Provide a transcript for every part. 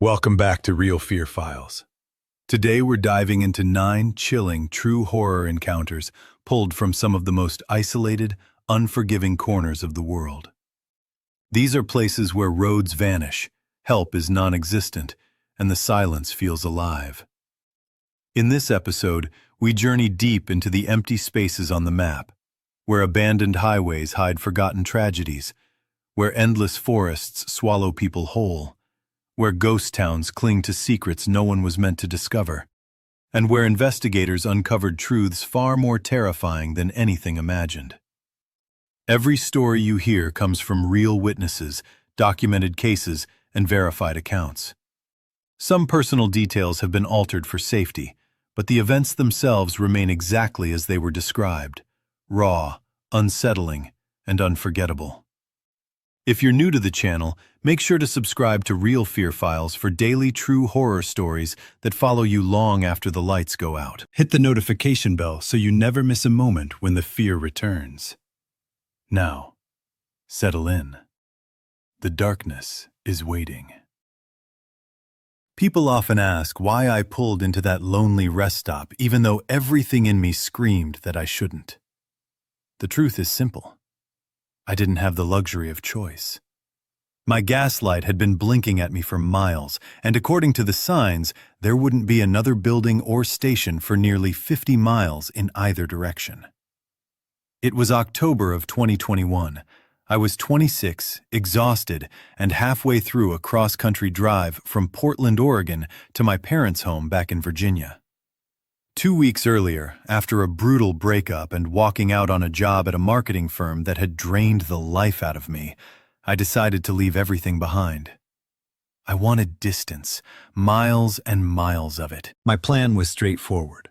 Welcome back to RealFear Files. Today we're diving into 9 chilling true horror encounters pulled from some of the most isolated, unforgiving corners of the world. These are places where roads vanish, help is non-existent, and the silence feels alive. In this episode, we journey deep into the empty spaces on the map, where abandoned highways hide forgotten tragedies, where endless forests swallow people whole, where ghost towns cling to secrets no one was meant to discover, and where investigators uncovered truths far more terrifying than anything imagined. Every story you hear comes from real witnesses, documented cases, and verified accounts. Some personal details have been altered for safety, but the events themselves remain exactly as they were described: raw, unsettling, and unforgettable. If you're new to the channel, make sure to subscribe to RealFear Files for daily true horror stories that follow you long after the lights go out. Hit the notification bell so you never miss a moment when the fear returns. Now, settle in. The darkness is waiting. People often ask why I pulled into that lonely rest stop even though everything in me screamed that I shouldn't. The truth is simple. I didn't have the luxury of choice. My gas light had been blinking at me for miles, and according to the signs, there wouldn't be another building or station for nearly 50 miles in either direction. It was October of 2021. I was 26, exhausted, and halfway through a cross-country drive from Portland, Oregon to my parents' home back in Virginia. 2 weeks earlier, after a brutal breakup and walking out on a job at a marketing firm that had drained the life out of me, I decided to leave everything behind. I wanted distance, miles and miles of it. My plan was straightforward.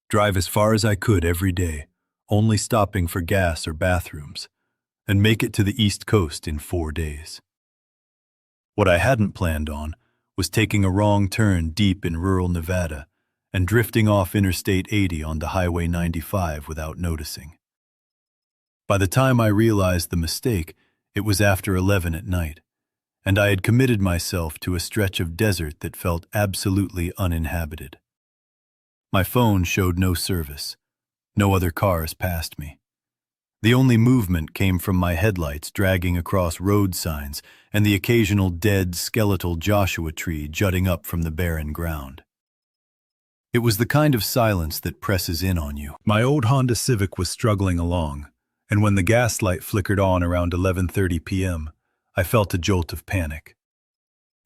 Drive as far as I could every day, only stopping for gas or bathrooms, and make it to the East Coast in 4 days. What I hadn't planned on was taking a wrong turn deep in rural Nevada and drifting off Interstate 80 onto Highway 95 without noticing. By the time I realized the mistake, it was after 11 at night, and I had committed myself to a stretch of desert that felt absolutely uninhabited. My phone showed no service. No other cars passed me. The only movement came from my headlights dragging across road signs and the occasional dead, skeletal Joshua tree jutting up from the barren ground. It was the kind of silence that presses in on you. My old Honda Civic was struggling along, and when the gas light flickered on around 11:30 p.m., I felt a jolt of panic.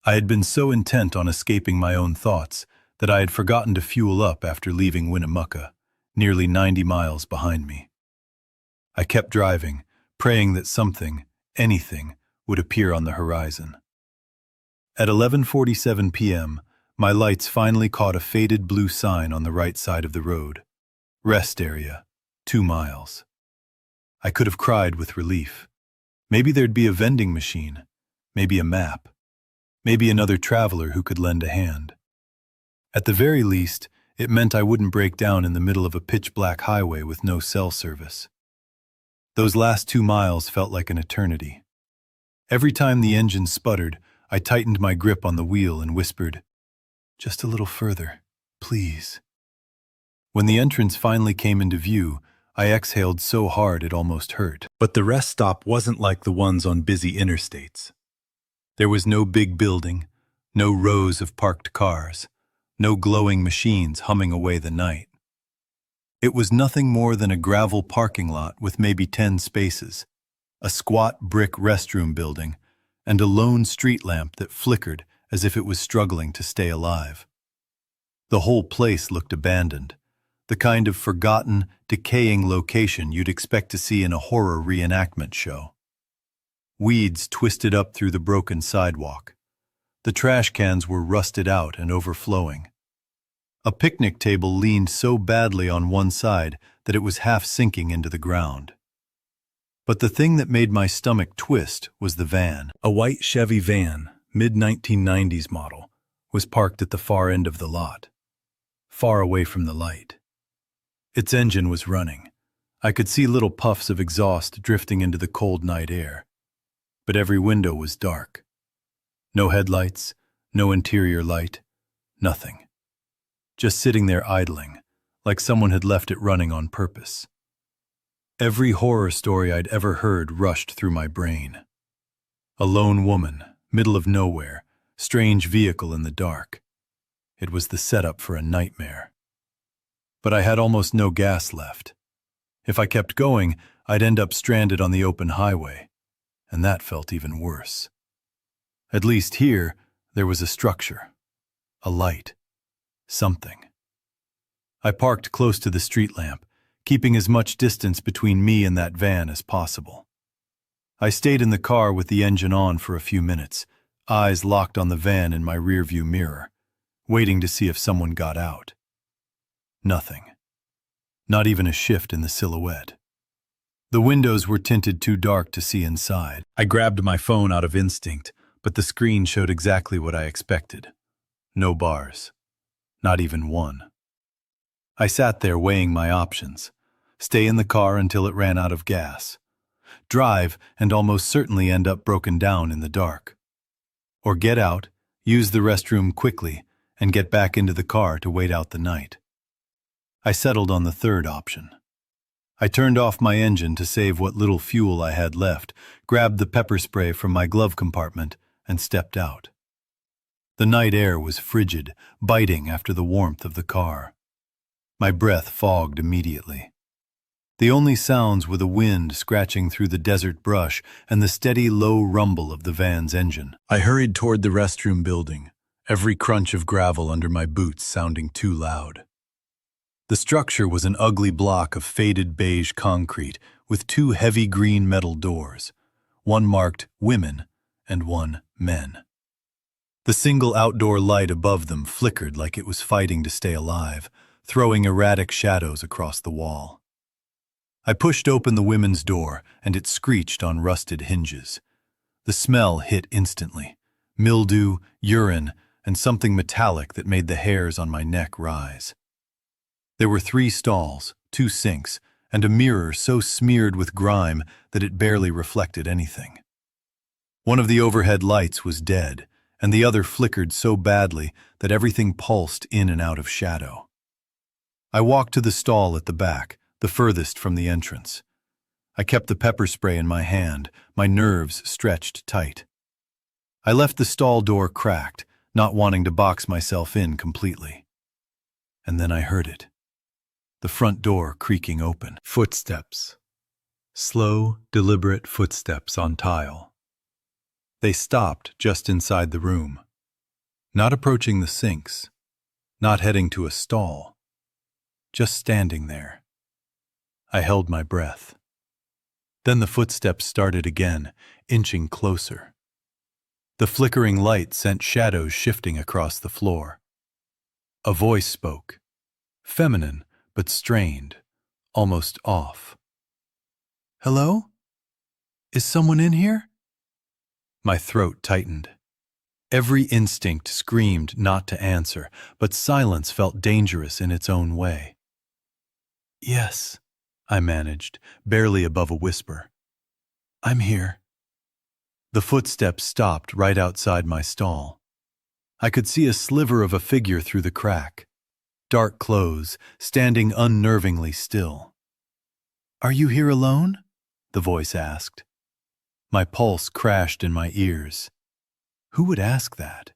I had been so intent on escaping my own thoughts that I had forgotten to fuel up after leaving Winnemucca, nearly 90 miles behind me. I kept driving, praying that something, anything, would appear on the horizon. At 11:47 p.m., my lights finally caught a faded blue sign on the right side of the road. Rest area, 2 miles. I could have cried with relief. Maybe there'd be a vending machine, maybe a map, maybe another traveler who could lend a hand. At the very least, it meant I wouldn't break down in the middle of a pitch-black highway with no cell service. Those last 2 miles felt like an eternity. Every time the engine sputtered, I tightened my grip on the wheel and whispered, "Just a little further, please." When the entrance finally came into view, I exhaled so hard it almost hurt. But the rest stop wasn't like the ones on busy interstates. There was no big building, no rows of parked cars, no glowing machines humming away the night. It was nothing more than a gravel parking lot with maybe 10 spaces, a squat brick restroom building, and a lone street lamp that flickered as if it was struggling to stay alive. The whole place looked abandoned, the kind of forgotten, decaying location you'd expect to see in a horror reenactment show. Weeds twisted up through the broken sidewalk. The trash cans were rusted out and overflowing. A picnic table leaned so badly on one side that it was half sinking into the ground. But the thing that made my stomach twist was the van. A white Chevy van, mid-1990s model, was parked at the far end of the lot, far away from the light. Its engine was running. I could see little puffs of exhaust drifting into the cold night air. But every window was dark. No headlights, No interior light, nothing. Just sitting there idling, like someone had left it running on purpose. Every horror story I'd ever heard rushed through my brain. A lone woman, middle of nowhere, strange vehicle in the dark. It was the setup for a nightmare. But I had almost no gas left. If I kept going, I'd end up stranded on the open highway, and that felt even worse. At least here, there was a structure, a light, something. I parked close to the street lamp, keeping as much distance between me and that van as possible. I stayed in the car with the engine on for a few minutes, eyes locked on the van in my rearview mirror, waiting to see if someone got out. Nothing. Not even a shift in the silhouette. The windows were tinted too dark to see inside. I grabbed my phone out of instinct, but the screen showed exactly what I expected. No bars. Not even one. I sat there weighing my options. Stay in the car until it ran out of gas. Drive and almost certainly end up broken down in the dark. Or get out, use the restroom quickly, and get back into the car to wait out the night. I settled on the third option. I turned off my engine to save what little fuel I had left, grabbed the pepper spray from my glove compartment, and stepped out. The night air was frigid, biting after the warmth of the car. My breath fogged immediately. The only sounds were the wind scratching through the desert brush and the steady low rumble of the van's engine. I hurried toward the restroom building, every crunch of gravel under my boots sounding too loud. The structure was an ugly block of faded beige concrete with two heavy green metal doors, one marked Women and one Men. The single outdoor light above them flickered like it was fighting to stay alive, throwing erratic shadows across the wall. I pushed open the women's door, and it screeched on rusted hinges. The smell hit instantly. Mildew, urine, and something metallic that made the hairs on my neck rise. There were 3 stalls, 2 sinks, and a mirror so smeared with grime that it barely reflected anything. One of the overhead lights was dead, and the other flickered so badly that everything pulsed in and out of shadow. I walked to the stall at the back, the furthest from the entrance. I kept the pepper spray in my hand, my nerves stretched tight. I left the stall door cracked, not wanting to box myself in completely. And then I heard it. The front door creaking open. Footsteps. Slow, deliberate footsteps on tile. They stopped just inside the room. Not approaching the sinks. Not heading to a stall. Just standing there. I held my breath. Then the footsteps started again, inching closer. The flickering light sent shadows shifting across the floor. A voice spoke. Feminine, but strained, almost off. "Hello? Is someone in here?" My throat tightened. Every instinct screamed not to answer, but silence felt dangerous in its own way. "Yes," I managed, barely above a whisper. "I'm here." The footsteps stopped right outside my stall. I could see a sliver of a figure through the crack. Dark clothes, standing unnervingly still. "Are you here alone?" the voice asked. My pulse crashed in my ears. Who would ask that?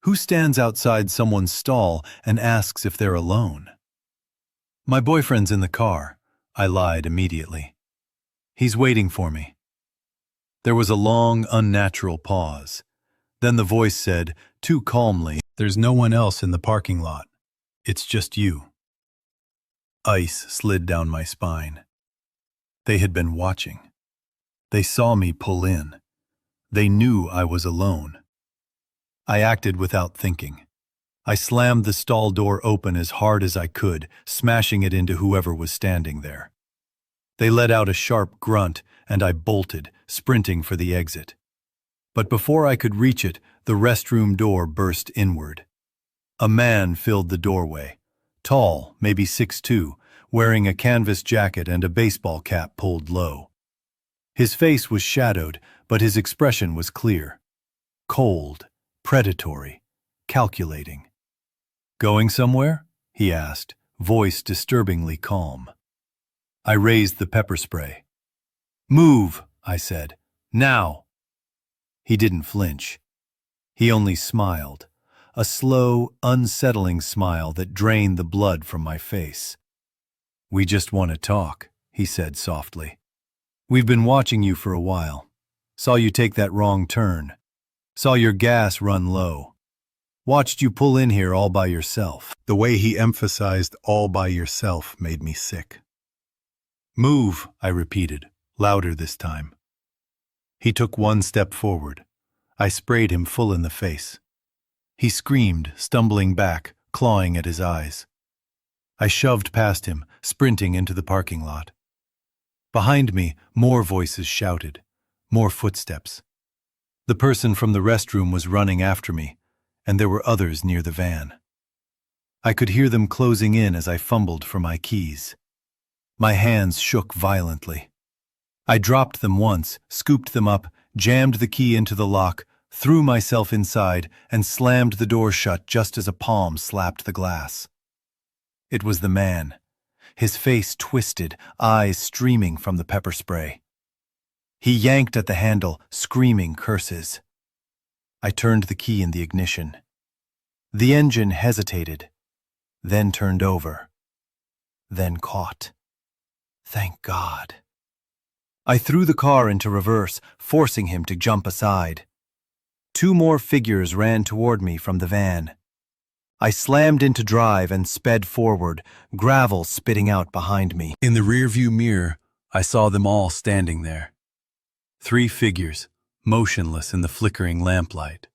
Who stands outside someone's stall and asks if they're alone? "My boyfriend's in the car," I lied immediately. "He's waiting for me." There was a long, unnatural pause. Then the voice said, too calmly, "There's no one else in the parking lot. It's just you." Ice slid down my spine. They had been watching. They saw me pull in. They knew I was alone. I acted without thinking. I slammed the stall door open as hard as I could, smashing it into whoever was standing there. They let out a sharp grunt, and I bolted, sprinting for the exit. But before I could reach it, the restroom door burst inward. A man filled the doorway, tall, maybe 6'2", wearing a canvas jacket and a baseball cap pulled low. His face was shadowed, but his expression was clear. Cold, predatory, calculating. "Going somewhere?" he asked, voice disturbingly calm. I raised the pepper spray. "Move," I said. "Now." He didn't flinch. He only smiled, a slow, unsettling smile that drained the blood from my face. "We just want to talk," he said softly. "We've been watching you for a while. Saw you take that wrong turn. Saw your gas run low. Watched you pull in here all by yourself." The way he emphasized all by yourself made me sick. "Move," I repeated, louder this time. He took one step forward. I sprayed him full in the face. He screamed, stumbling back, clawing at his eyes. I shoved past him, sprinting into the parking lot. Behind me, more voices shouted, more footsteps. The person from the restroom was running after me, and there were others near the van. I could hear them closing in as I fumbled for my keys. My hands shook violently. I dropped them once, scooped them up, jammed the key into the lock, threw myself inside, and slammed the door shut just as a palm slapped the glass. It was the man, his face twisted, eyes streaming from the pepper spray. He yanked at the handle, screaming curses. I turned the key in the ignition. The engine hesitated, then turned over, then caught. Thank God. I threw the car into reverse, forcing him to jump aside. 2 more figures ran toward me from the van. I slammed into drive and sped forward, gravel spitting out behind me. In the rearview mirror, I saw them all standing there. 3 figures, motionless in the flickering lamplight,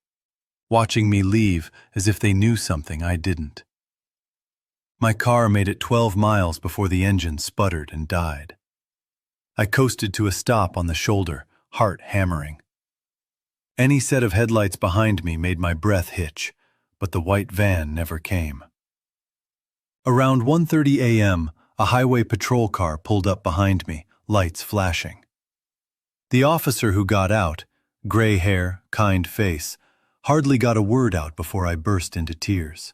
watching me leave as if they knew something I didn't. My car made it 12 miles before the engine sputtered and died. I coasted to a stop on the shoulder, heart hammering. Any set of headlights behind me made my breath hitch, but the white van never came. Around 1:30 a.m., a highway patrol car pulled up behind me, lights flashing. The officer who got out, gray hair, kind face, hardly got a word out before I burst into tears.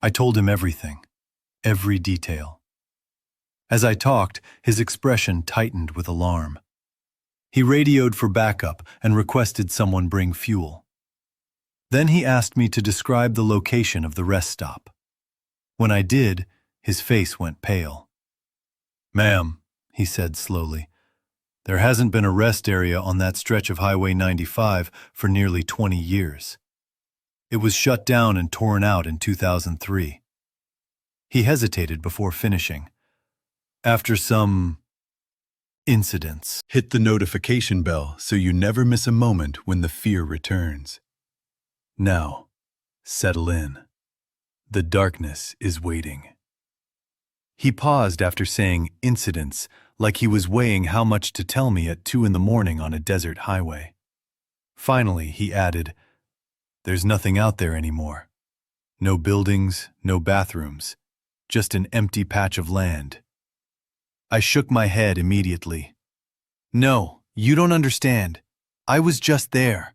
I told him everything, every detail. As I talked, his expression tightened with alarm. He radioed for backup and requested someone bring fuel. Then he asked me to describe the location of the rest stop. When I did, his face went pale. "Ma'am," he said slowly, "there hasn't been a rest area on that stretch of Highway 95 for nearly 20 years. It was shut down and torn out in 2003. He hesitated before finishing. "After some incidents." Hit the notification bell so you never miss a moment when the fear returns. Now, settle in. The darkness is waiting. He paused after saying incidents, like he was weighing how much to tell me at 2 a.m. on a desert highway. Finally, he added, "There's nothing out there anymore. No buildings, no bathrooms, just an empty patch of land." I shook my head immediately. "No, you don't understand. I was just there.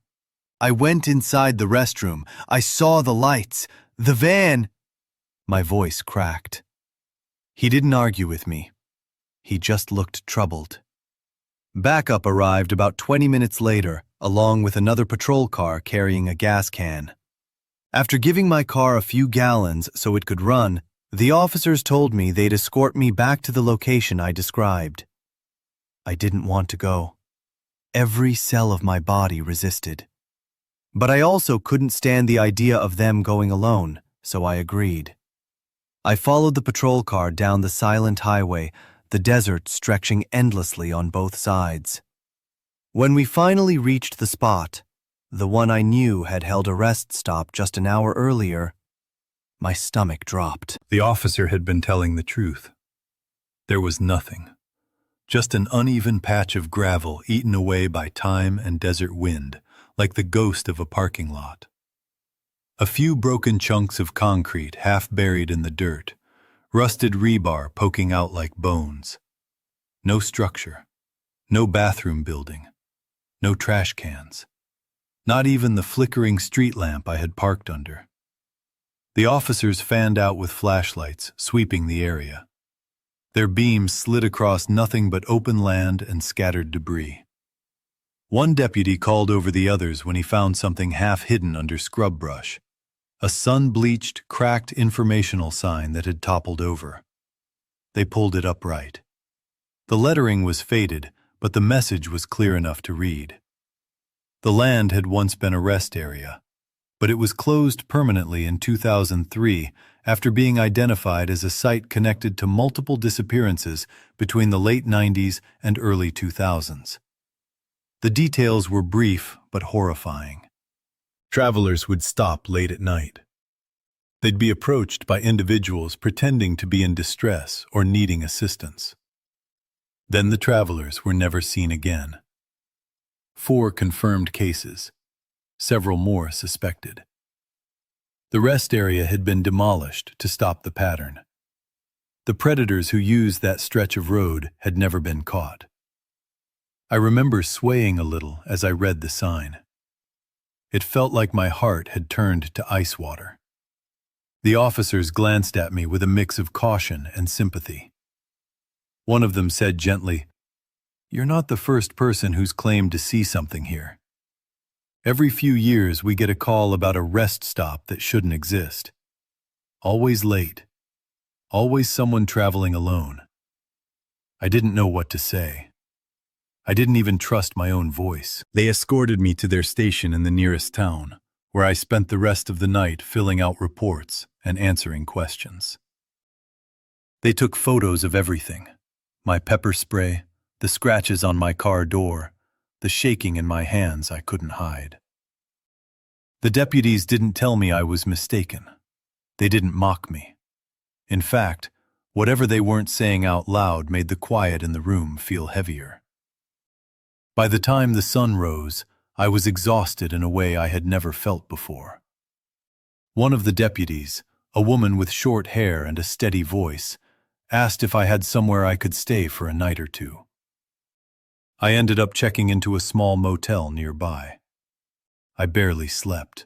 I went inside the restroom. I saw the lights. The van—" My voice cracked. He didn't argue with me. He just looked troubled. Backup arrived about 20 minutes later, along with another patrol car carrying a gas can. After giving my car a few gallons so it could run, the officers told me they'd escort me back to the location I described. I didn't want to go. Every cell of my body resisted. But I also couldn't stand the idea of them going alone, so I agreed. I followed the patrol car down the silent highway, the desert stretching endlessly on both sides. When we finally reached the spot, the one I knew had held a rest stop just an hour earlier, my stomach dropped. The officer had been telling the truth. There was nothing. Just an uneven patch of gravel eaten away by time and desert wind, like the ghost of a parking lot. A few broken chunks of concrete half buried in the dirt, rusted rebar poking out like bones. No structure, no bathroom building, no trash cans, Not even the flickering street lamp I had parked under. The officers fanned out with flashlights, sweeping the area. Their beams slid across nothing but open land and scattered debris. One deputy called over the others when he found something half hidden under scrub brush, a sun-bleached, cracked informational sign that had toppled over. They pulled it upright. The lettering was faded, but the message was clear enough to read. The land had once been a rest area, but it was closed permanently in 2003 after being identified as a site connected to multiple disappearances between the late 90s and early 2000s. The details were brief but horrifying. Travelers would stop late at night. They'd be approached by individuals pretending to be in distress or needing assistance. Then the travelers were never seen again. 4 confirmed cases, several more suspected. The rest area had been demolished to stop the pattern. The predators who used that stretch of road had never been caught. I remember swaying a little as I read the sign. It felt like my heart had turned to ice water. The officers glanced at me with a mix of caution and sympathy. One of them said gently, "You're not the first person who's claimed to see something here. Every few years we get a call about a rest stop that shouldn't exist. Always late. Always someone traveling alone." I didn't know what to say. I didn't even trust my own voice. They escorted me to their station in the nearest town, where I spent the rest of the night filling out reports and answering questions. They took photos of everything: my pepper spray, the scratches on my car door, the shaking in my hands I couldn't hide. The deputies didn't tell me I was mistaken. They didn't mock me. In fact, whatever they weren't saying out loud made the quiet in the room feel heavier. By the time the sun rose, I was exhausted in a way I had never felt before. One of the deputies, a woman with short hair and a steady voice, asked if I had somewhere I could stay for a night or two. I ended up checking into a small motel nearby. I barely slept.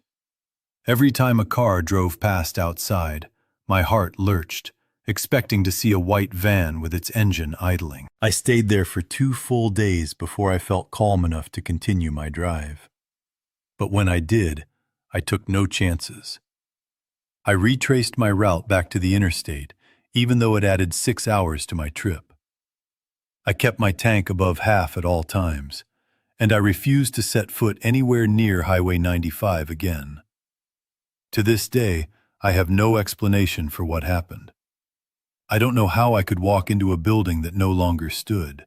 Every time a car drove past outside, my heart lurched, expecting to see a white van with its engine idling. I stayed there for 2 full days before I felt calm enough to continue my drive. But when I did, I took no chances. I retraced my route back to the interstate, even though it added 6 hours to my trip. I kept my tank above half at all times, and I refused to set foot anywhere near Highway 95 again. To this day, I have no explanation for what happened. I don't know how I could walk into a building that no longer stood.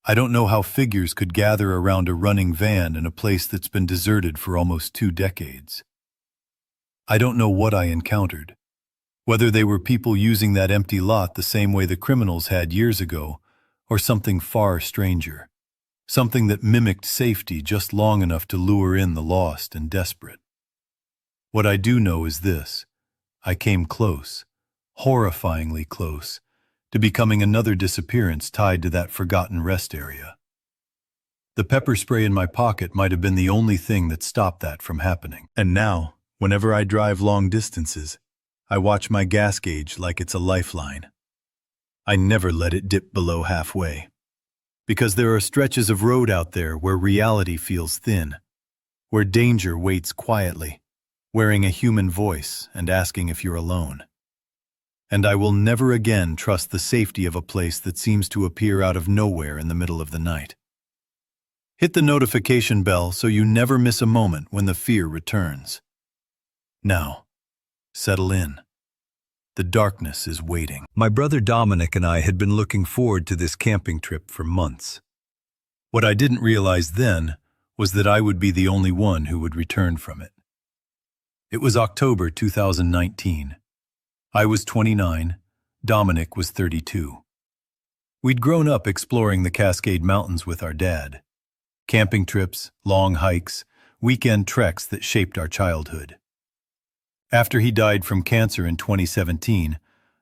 I don't know how figures could gather around a running van in a place that's been deserted for almost 2 decades. I don't know what I encountered, whether they were people using that empty lot the same way the criminals had years ago, or something far stranger, something that mimicked safety just long enough to lure in the lost and desperate. What I do know is this: I came close, horrifyingly close, to becoming another disappearance tied to that forgotten rest area. The pepper spray in my pocket might have been the only thing that stopped that from happening. And now, whenever I drive long distances, I watch my gas gauge like it's a lifeline. I never let it dip below halfway. Because there are stretches of road out there where reality feels thin, where danger waits quietly, wearing a human voice and asking if you're alone. And I will never again trust the safety of a place that seems to appear out of nowhere in the middle of the night. Hit the notification bell so you never miss a moment when the fear returns. Now, settle in. The darkness is waiting. My brother Dominic and I had been looking forward to this camping trip for months. What I didn't realize then was that I would be the only one who would return from it. It was October 2019. I was 29, Dominic was 32. We'd grown up exploring the Cascade Mountains with our dad. Camping trips, long hikes, weekend treks that shaped our childhood. After he died from cancer in 2017,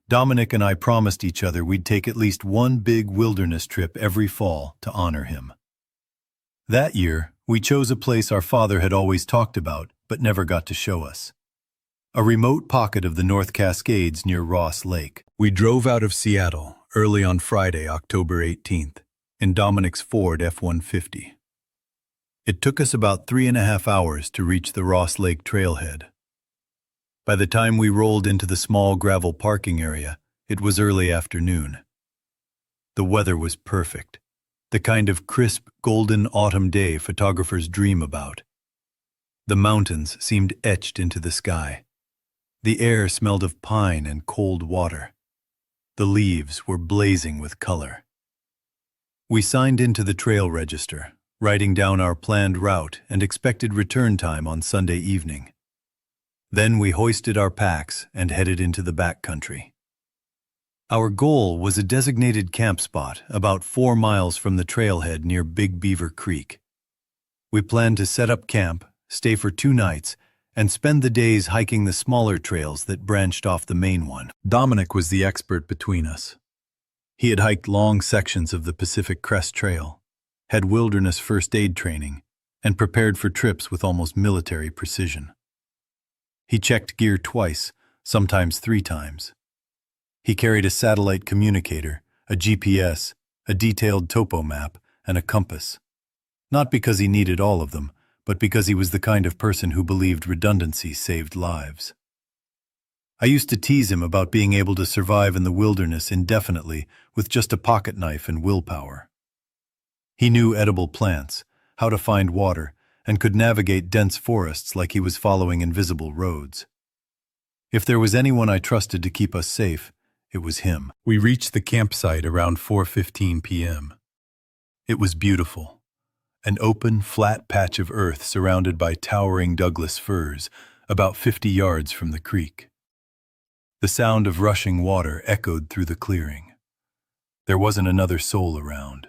Dominic and I promised each other we'd take at least one big wilderness trip every fall to honor him. That year, We chose a place our father had always talked about but never got to show us. A remote pocket of the North Cascades near Ross Lake. We drove out of Seattle early on Friday, October 18th, in Dominic's Ford F-150. It took us about 3.5 hours to reach the Ross Lake trailhead. By the time we rolled into the small gravel parking area, it was early afternoon. The weather was perfect, the kind of crisp, golden autumn day photographers dream about. The mountains seemed etched into the sky. The air smelled of pine and cold water. The leaves were blazing with color. We signed into the trail register, writing down our planned route and expected return time on Sunday evening. Then we hoisted our packs and headed into the backcountry. Our goal was a designated camp spot about 4 miles from the trailhead near Big Beaver Creek. We planned to set up camp, stay for 2 nights, and spend the days hiking the smaller trails that branched off the main one. Dominic was the expert between us. He had hiked long sections of the Pacific Crest Trail, had wilderness first aid training, and prepared for trips with almost military precision. He checked gear twice, sometimes 3 times. He carried a satellite communicator, a GPS, a detailed topo map, and a compass. Not because he needed all of them, but because he was the kind of person who believed redundancy saved lives. I used to tease him about being able to survive in the wilderness indefinitely with just a pocket knife and willpower. He knew edible plants, how to find water, and could navigate dense forests like he was following invisible roads. If there was anyone I trusted to keep us safe, it was him. We reached the campsite around 4:15 p.m. It was beautiful. An open, flat patch of earth surrounded by towering Douglas firs, about 50 yards from the creek. The sound of rushing water echoed through the clearing. There wasn't another soul around.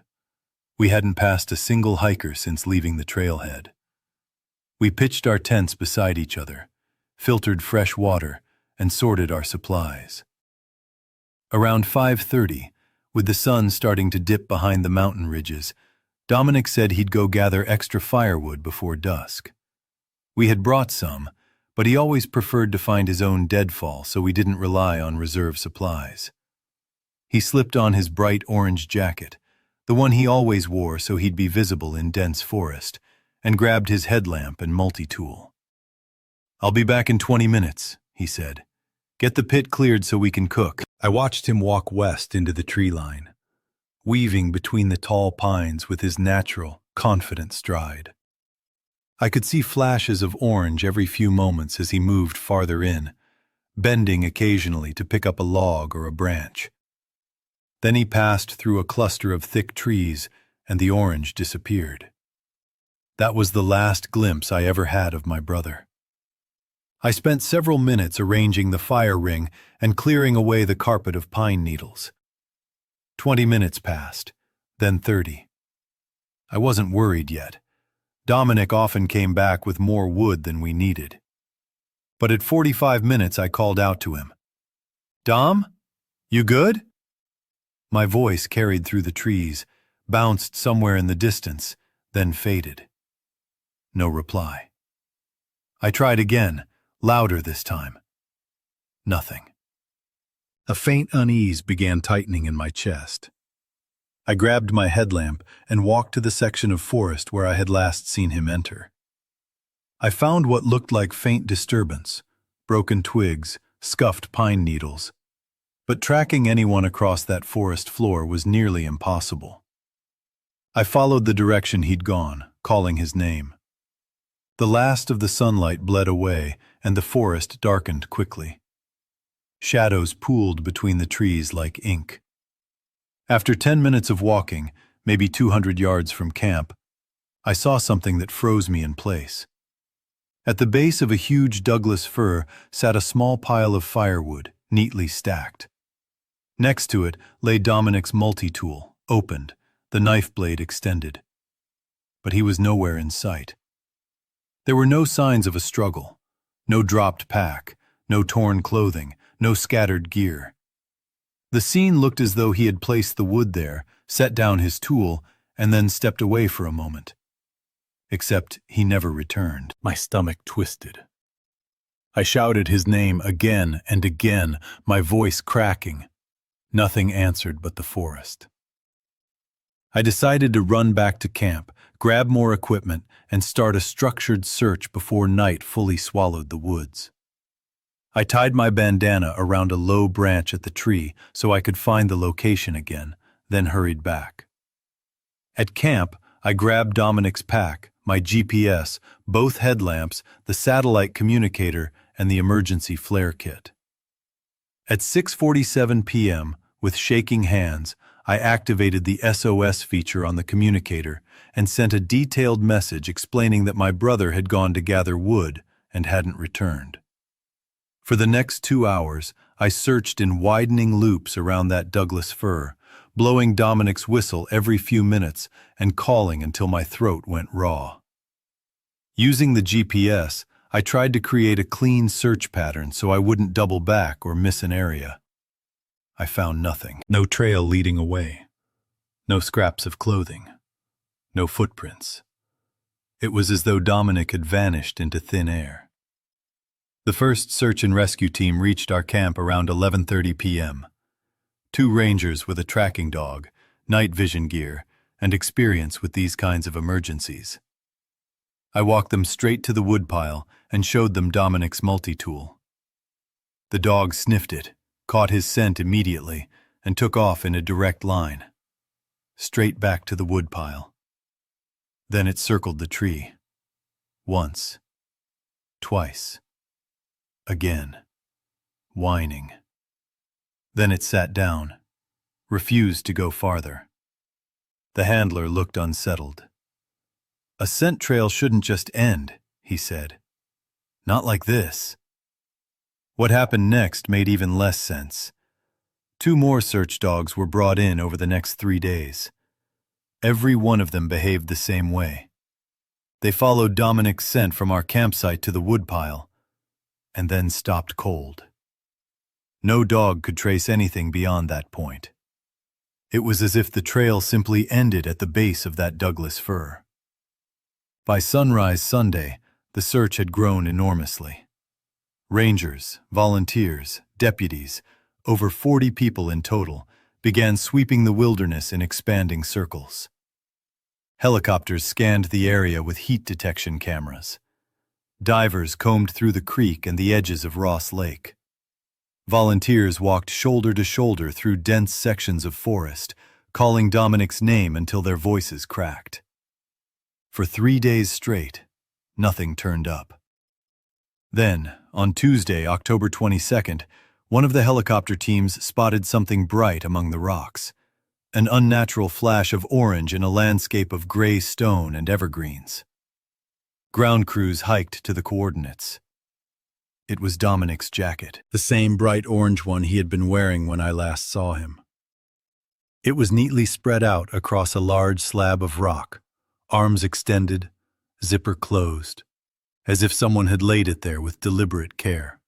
We hadn't passed a single hiker since leaving the trailhead. We pitched our tents beside each other, filtered fresh water, and sorted our supplies. Around 5:30, with the sun starting to dip behind the mountain ridges, Dominic said he'd go gather extra firewood before dusk. We had brought some, but he always preferred to find his own deadfall, so we didn't rely on reserve supplies. He slipped on his bright orange jacket, the one he always wore so he'd be visible in dense forest, and grabbed his headlamp and multi-tool. "I'll be back in 20 minutes, he said. "Get the pit cleared so we can cook." I watched him walk west into the tree line, weaving between the tall pines with his natural, confident stride. I could see flashes of orange every few moments as he moved farther in, bending occasionally to pick up a log or a branch. Then he passed through a cluster of thick trees, and the orange disappeared. That was the last glimpse I ever had of my brother. I spent several minutes arranging the fire ring and clearing away the carpet of pine needles. 20 minutes passed, then 30. I wasn't worried yet. Dominic often came back with more wood than we needed. But at 45 minutes I called out to him. "Dom? You good?" My voice carried through the trees, bounced somewhere in the distance, then faded. No reply. I tried again, louder this time. Nothing. A faint unease began tightening in my chest. I grabbed my headlamp and walked to the section of forest where I had last seen him enter. I found what looked like faint disturbance, broken twigs, scuffed pine needles. But tracking anyone across that forest floor was nearly impossible. I followed the direction he'd gone, calling his name. The last of the sunlight bled away, and the forest darkened quickly. Shadows pooled between the trees like ink. After 10 minutes of walking, maybe 200 yards from camp, I saw something that froze me in place. At the base of a huge Douglas fir sat a small pile of firewood, neatly stacked. Next to it lay Dominic's multi-tool, opened, the knife blade extended. But he was nowhere in sight. There were no signs of a struggle, no dropped pack, no torn clothing, no scattered gear. The scene looked as though he had placed the wood there, set down his tool, and then stepped away for a moment. except he never returned. My stomach twisted. I shouted his name again and again, my voice cracking. Nothing answered but the forest. I decided to run back to camp, grab more equipment, and start a structured search before night fully swallowed the woods. I tied my bandana around a low branch at the tree so I could find the location again, then hurried back. At camp, I grabbed Dominic's pack, my GPS, both headlamps, the satellite communicator, and the emergency flare kit. At 6:47 p.m., with shaking hands, I activated the SOS feature on the communicator and sent a detailed message explaining that my brother had gone to gather wood and hadn't returned. For the next 2 hours, I searched in widening loops around that Douglas fir, blowing Dominic's whistle every few minutes and calling until my throat went raw. Using the GPS, I tried to create a clean search pattern so I wouldn't double back or miss an area. I found nothing. No trail leading away. No scraps of clothing. No footprints. It was as though Dominic had vanished into thin air. The first search and rescue team reached our camp around 11:30 p.m. 2 rangers with a tracking dog, night vision gear, and experience with these kinds of emergencies. I walked them straight to the woodpile and showed them Dominic's multi-tool. The dog sniffed it, caught his scent immediately, and took off in a direct line. Straight back to the woodpile. Then it circled the tree. Once. Twice. Again. Whining. Then it sat down, refused to go farther. The handler looked unsettled. "A scent trail shouldn't just end," he said. "Not like this." What happened next made even less sense. 2 more search dogs were brought in over the next 3 days. Every one of them behaved the same way. They followed Dominic's scent from our campsite to the woodpile, and then stopped cold. No dog could trace anything beyond that point. It was as if the trail simply ended at the base of that Douglas fir. By sunrise Sunday, the search had grown enormously. Rangers, volunteers, deputies, over 40 people in total, began sweeping the wilderness in expanding circles. Helicopters scanned the area with heat detection cameras. Divers combed through the creek and the edges of Ross Lake. Volunteers walked shoulder to shoulder through dense sections of forest, calling Dominic's name until their voices cracked. For 3 days straight, nothing turned up. Then, on Tuesday, October 22nd, one of the helicopter teams spotted something bright among the rocks, an unnatural flash of orange in a landscape of gray stone and evergreens. Ground crews hiked to the coordinates. It was Dominic's jacket, the same bright orange one he had been wearing when I last saw him. It was neatly spread out across a large slab of rock, arms extended, zipper closed, as if someone had laid it there with deliberate care.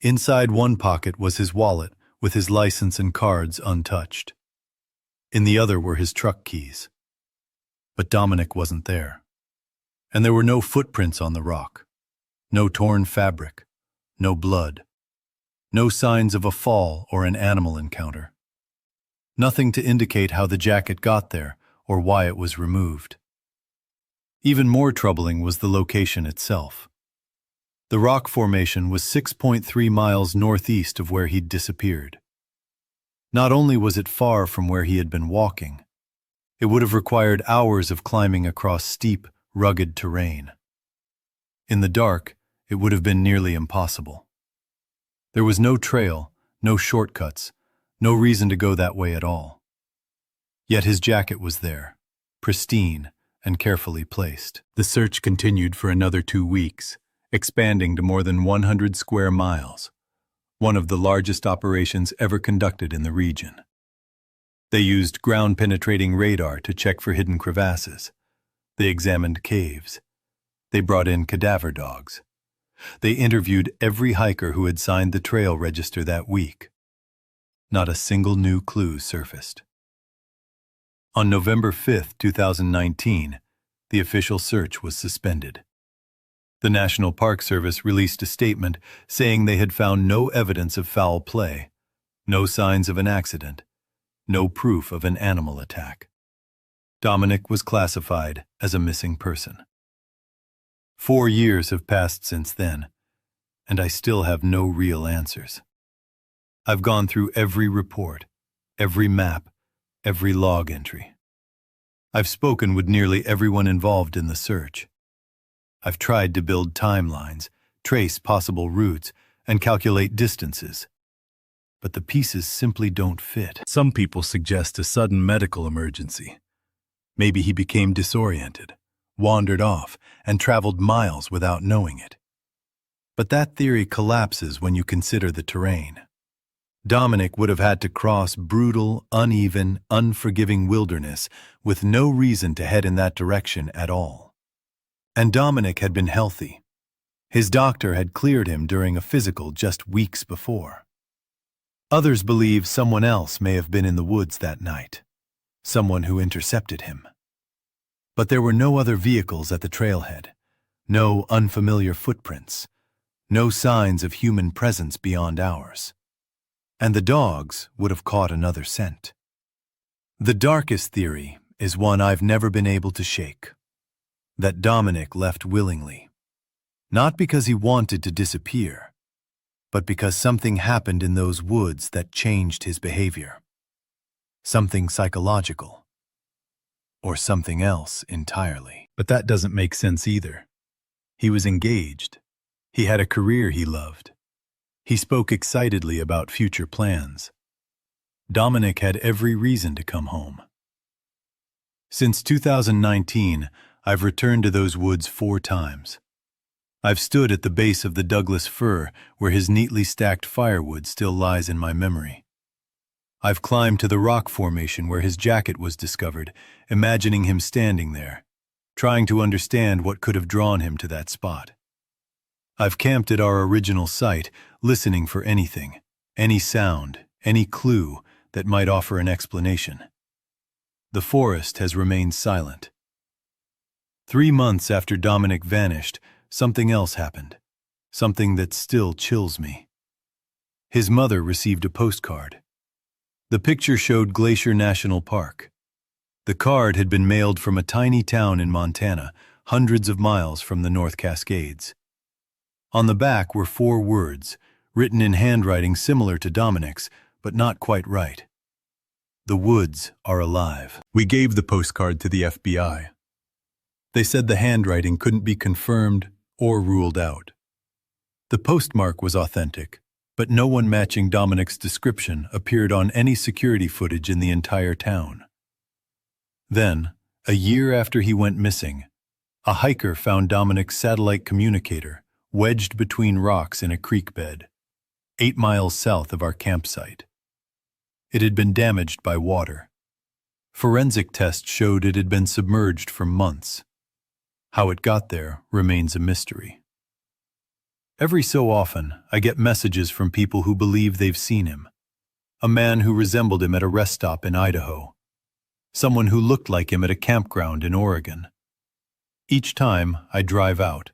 Inside one pocket was his wallet with his license and cards untouched. In the other were his truck keys. But Dominic wasn't there. And there were no footprints on the rock. No torn fabric, no blood, no signs of a fall or an animal encounter. Nothing to indicate how the jacket got there or why it was removed. Even more troubling was the location itself. The rock formation was 6.3 miles northeast of where he'd disappeared. Not only was it far from where he had been walking, it would have required hours of climbing across steep, rugged terrain. In the dark, it would have been nearly impossible. There was no trail, no shortcuts, no reason to go that way at all. Yet his jacket was there, pristine and carefully placed. The search continued for another 2 weeks, expanding to more than 100 square miles, one of the largest operations ever conducted in the region. They used ground-penetrating radar to check for hidden crevasses. They examined caves. They brought in cadaver dogs. They interviewed every hiker who had signed the trail register that week. Not a single new clue surfaced. On November 5, 2019, the official search was suspended. The National Park Service released a statement saying they had found no evidence of foul play, no signs of an accident, no proof of an animal attack. Dominic was classified as a missing person. 4 years have passed since then, and I still have no real answers. I've gone through every report, every map, every log entry. I've spoken with nearly everyone involved in the search. I've tried to build timelines, trace possible routes, and calculate distances. But the pieces simply don't fit. Some people suggest a sudden medical emergency. Maybe he became disoriented, wandered off, and traveled miles without knowing it. But that theory collapses when you consider the terrain. Dominic would have had to cross brutal, uneven, unforgiving wilderness with no reason to head in that direction at all. And Dominic had been healthy. His doctor had cleared him during a physical just weeks before. Others believe someone else may have been in the woods that night, someone who intercepted him. But there were no other vehicles at the trailhead, no unfamiliar footprints, no signs of human presence beyond ours. And the dogs would have caught another scent. The darkest theory is one I've never been able to shake. That Dominic left willingly. Not because he wanted to disappear, but because something happened in those woods that changed his behavior. Something psychological. Or something else entirely. But that doesn't make sense either. He was engaged. He had a career he loved. He spoke excitedly about future plans. Dominic had every reason to come home. Since 2019, I've returned to those woods 4 times. I've stood at the base of the Douglas fir where his neatly stacked firewood still lies in my memory. I've climbed to the rock formation where his jacket was discovered, imagining him standing there, trying to understand what could have drawn him to that spot. I've camped at our original site, listening for anything, any sound, any clue that might offer an explanation. The forest has remained silent. 3 months after Dominic vanished, something else happened, something that still chills me. His mother received a postcard. The picture showed Glacier National Park. The card had been mailed from a tiny town in Montana, hundreds of miles from the North Cascades. On the back were 4 words, written in handwriting similar to Dominic's, but not quite right. The woods are alive. We gave the postcard to the FBI. They said the handwriting couldn't be confirmed or ruled out. The postmark was authentic, but no one matching Dominic's description appeared on any security footage in the entire town. Then, a year after he went missing, a hiker found Dominic's satellite communicator wedged between rocks in a creek bed, 8 miles south of our campsite. It had been damaged by water. Forensic tests showed it had been submerged for months. How it got there remains a mystery. Every so often, I get messages from people who believe they've seen him. A man who resembled him at a rest stop in Idaho. Someone who looked like him at a campground in Oregon. Each time I drive out,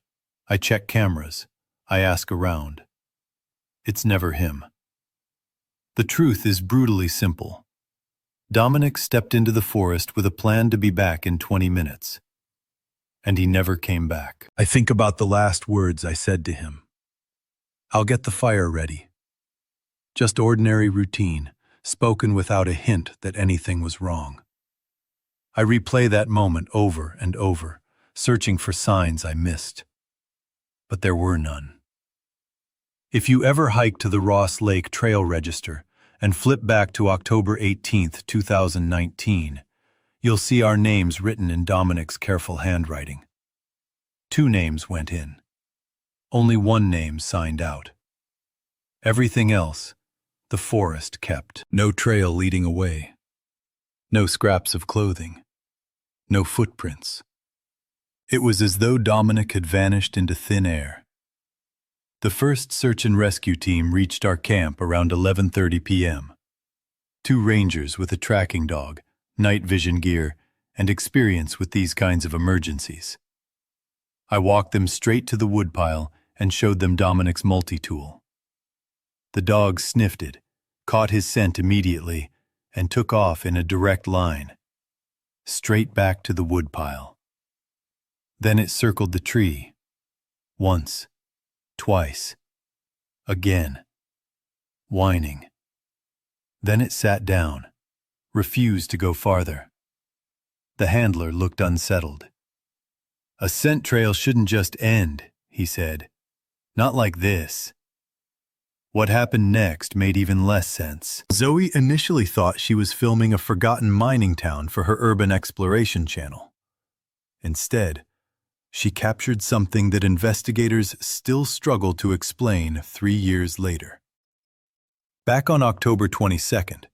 I check cameras, I ask around. It's never him. The truth is brutally simple. Dominic stepped into the forest with a plan to be back in 20 minutes. And he never came back. I think about the last words I said to him. I'll get the fire ready. Just ordinary routine, spoken without a hint that anything was wrong. I replay that moment over and over, searching for signs I missed. But there were none. If you ever hike to the Ross Lake Trail Register and flip back to October 18, 2019, you'll see our names written in Dominic's careful handwriting. 2 names went in. Only 1 name signed out. Everything else, the forest kept. No trail leading away. No scraps of clothing. No footprints. It was as though Dominic had vanished into thin air. The first search and rescue team reached our camp around 11:30 p.m. 2 rangers with a tracking dog, night vision gear, and experience with these kinds of emergencies. I walked them straight to the woodpile and showed them Dominic's multi-tool. The dog sniffed it, caught his scent immediately, and took off in a direct line, straight back to the woodpile. Then it circled the tree, once, twice, again, whining. Then it sat down, refused to go farther. The handler looked unsettled. "A scent trail shouldn't just end," he said. "Not like this." What happened next made even less sense. Zoe initially thought she was filming a forgotten mining town for her urban exploration channel. Instead, she captured something that investigators still struggle to explain 3 years later. Back on October 22nd,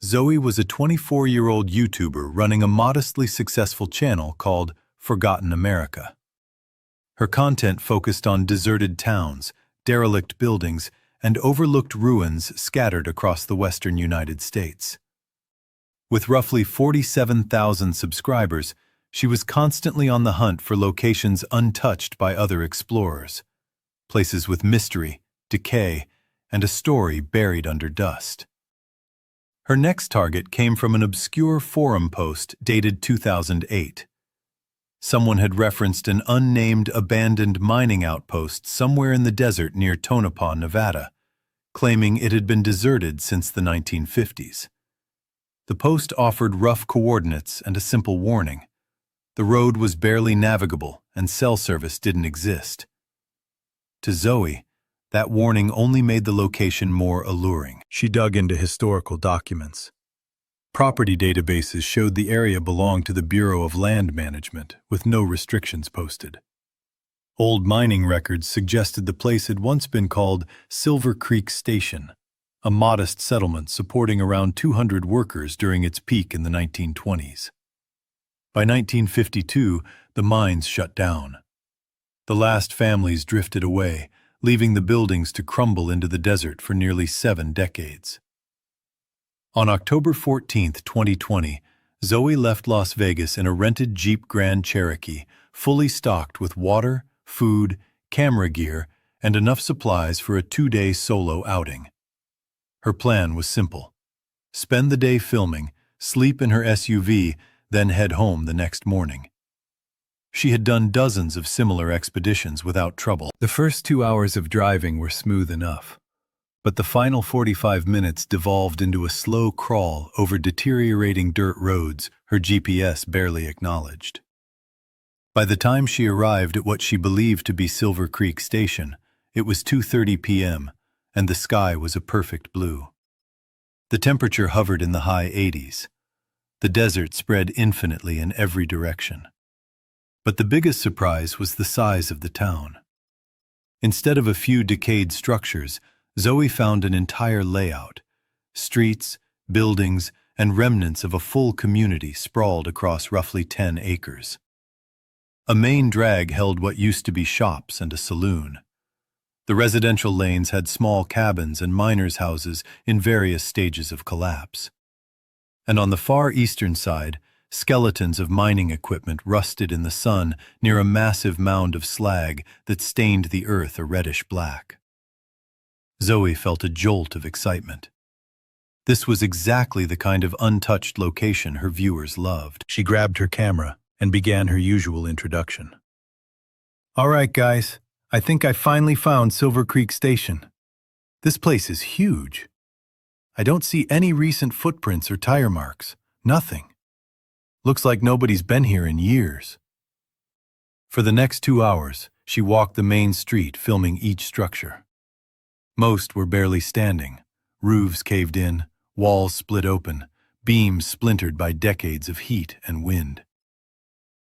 Zoe was a 24-year-old YouTuber running a modestly successful channel called Forgotten America. Her content focused on deserted towns, derelict buildings, and overlooked ruins scattered across the western United States. With roughly 47,000 subscribers, she was constantly on the hunt for locations untouched by other explorers, places with mystery, decay, and a story buried under dust. Her next target came from an obscure forum post dated 2008. Someone had referenced an unnamed abandoned mining outpost somewhere in the desert near Tonopah, Nevada, claiming it had been deserted since the 1950s. The post offered rough coordinates and a simple warning. The road was barely navigable and cell service didn't exist. To Zoe, that warning only made the location more alluring. She dug into historical documents. Property databases showed the area belonged to the Bureau of Land Management, with no restrictions posted. Old mining records suggested the place had once been called Silver Creek Station, a modest settlement supporting around 200 workers during its peak in the 1920s. By 1952, the mines shut down. The last families drifted away, leaving the buildings to crumble into the desert for nearly 7 decades. On October 14, 2020, Zoe left Las Vegas in a rented Jeep Grand Cherokee, fully stocked with water, food, camera gear, and enough supplies for a 2-day solo outing. Her plan was simple: spend the day filming, sleep in her SUV, then head home the next morning. She had done dozens of similar expeditions without trouble. The first 2 hours of driving were smooth enough, but the final 45 minutes devolved into a slow crawl over deteriorating dirt roads her GPS barely acknowledged. By the time she arrived at what she believed to be Silver Creek Station, it was 2:30 p.m., and the sky was a perfect blue. The temperature hovered in the high 80s. The desert spread infinitely in every direction. But the biggest surprise was the size of the town. Instead of a few decayed structures, Zoe found an entire layout: streets, buildings, and remnants of a full community sprawled across roughly 10 acres. A main drag held what used to be shops and a saloon. The residential lanes had small cabins and miners' houses in various stages of collapse. And on the far eastern side, skeletons of mining equipment rusted in the sun near a massive mound of slag that stained the earth a reddish black. Zoe felt a jolt of excitement. This was exactly the kind of untouched location her viewers loved. She grabbed her camera and began her usual introduction. "All right, guys, I think I finally found Silver Creek Station. This place is huge. I don't see any recent footprints or tire marks. Nothing. Looks like nobody's been here in years." For the next 2 hours, she walked the main street filming each structure. Most were barely standing, roofs caved in, walls split open, beams splintered by decades of heat and wind.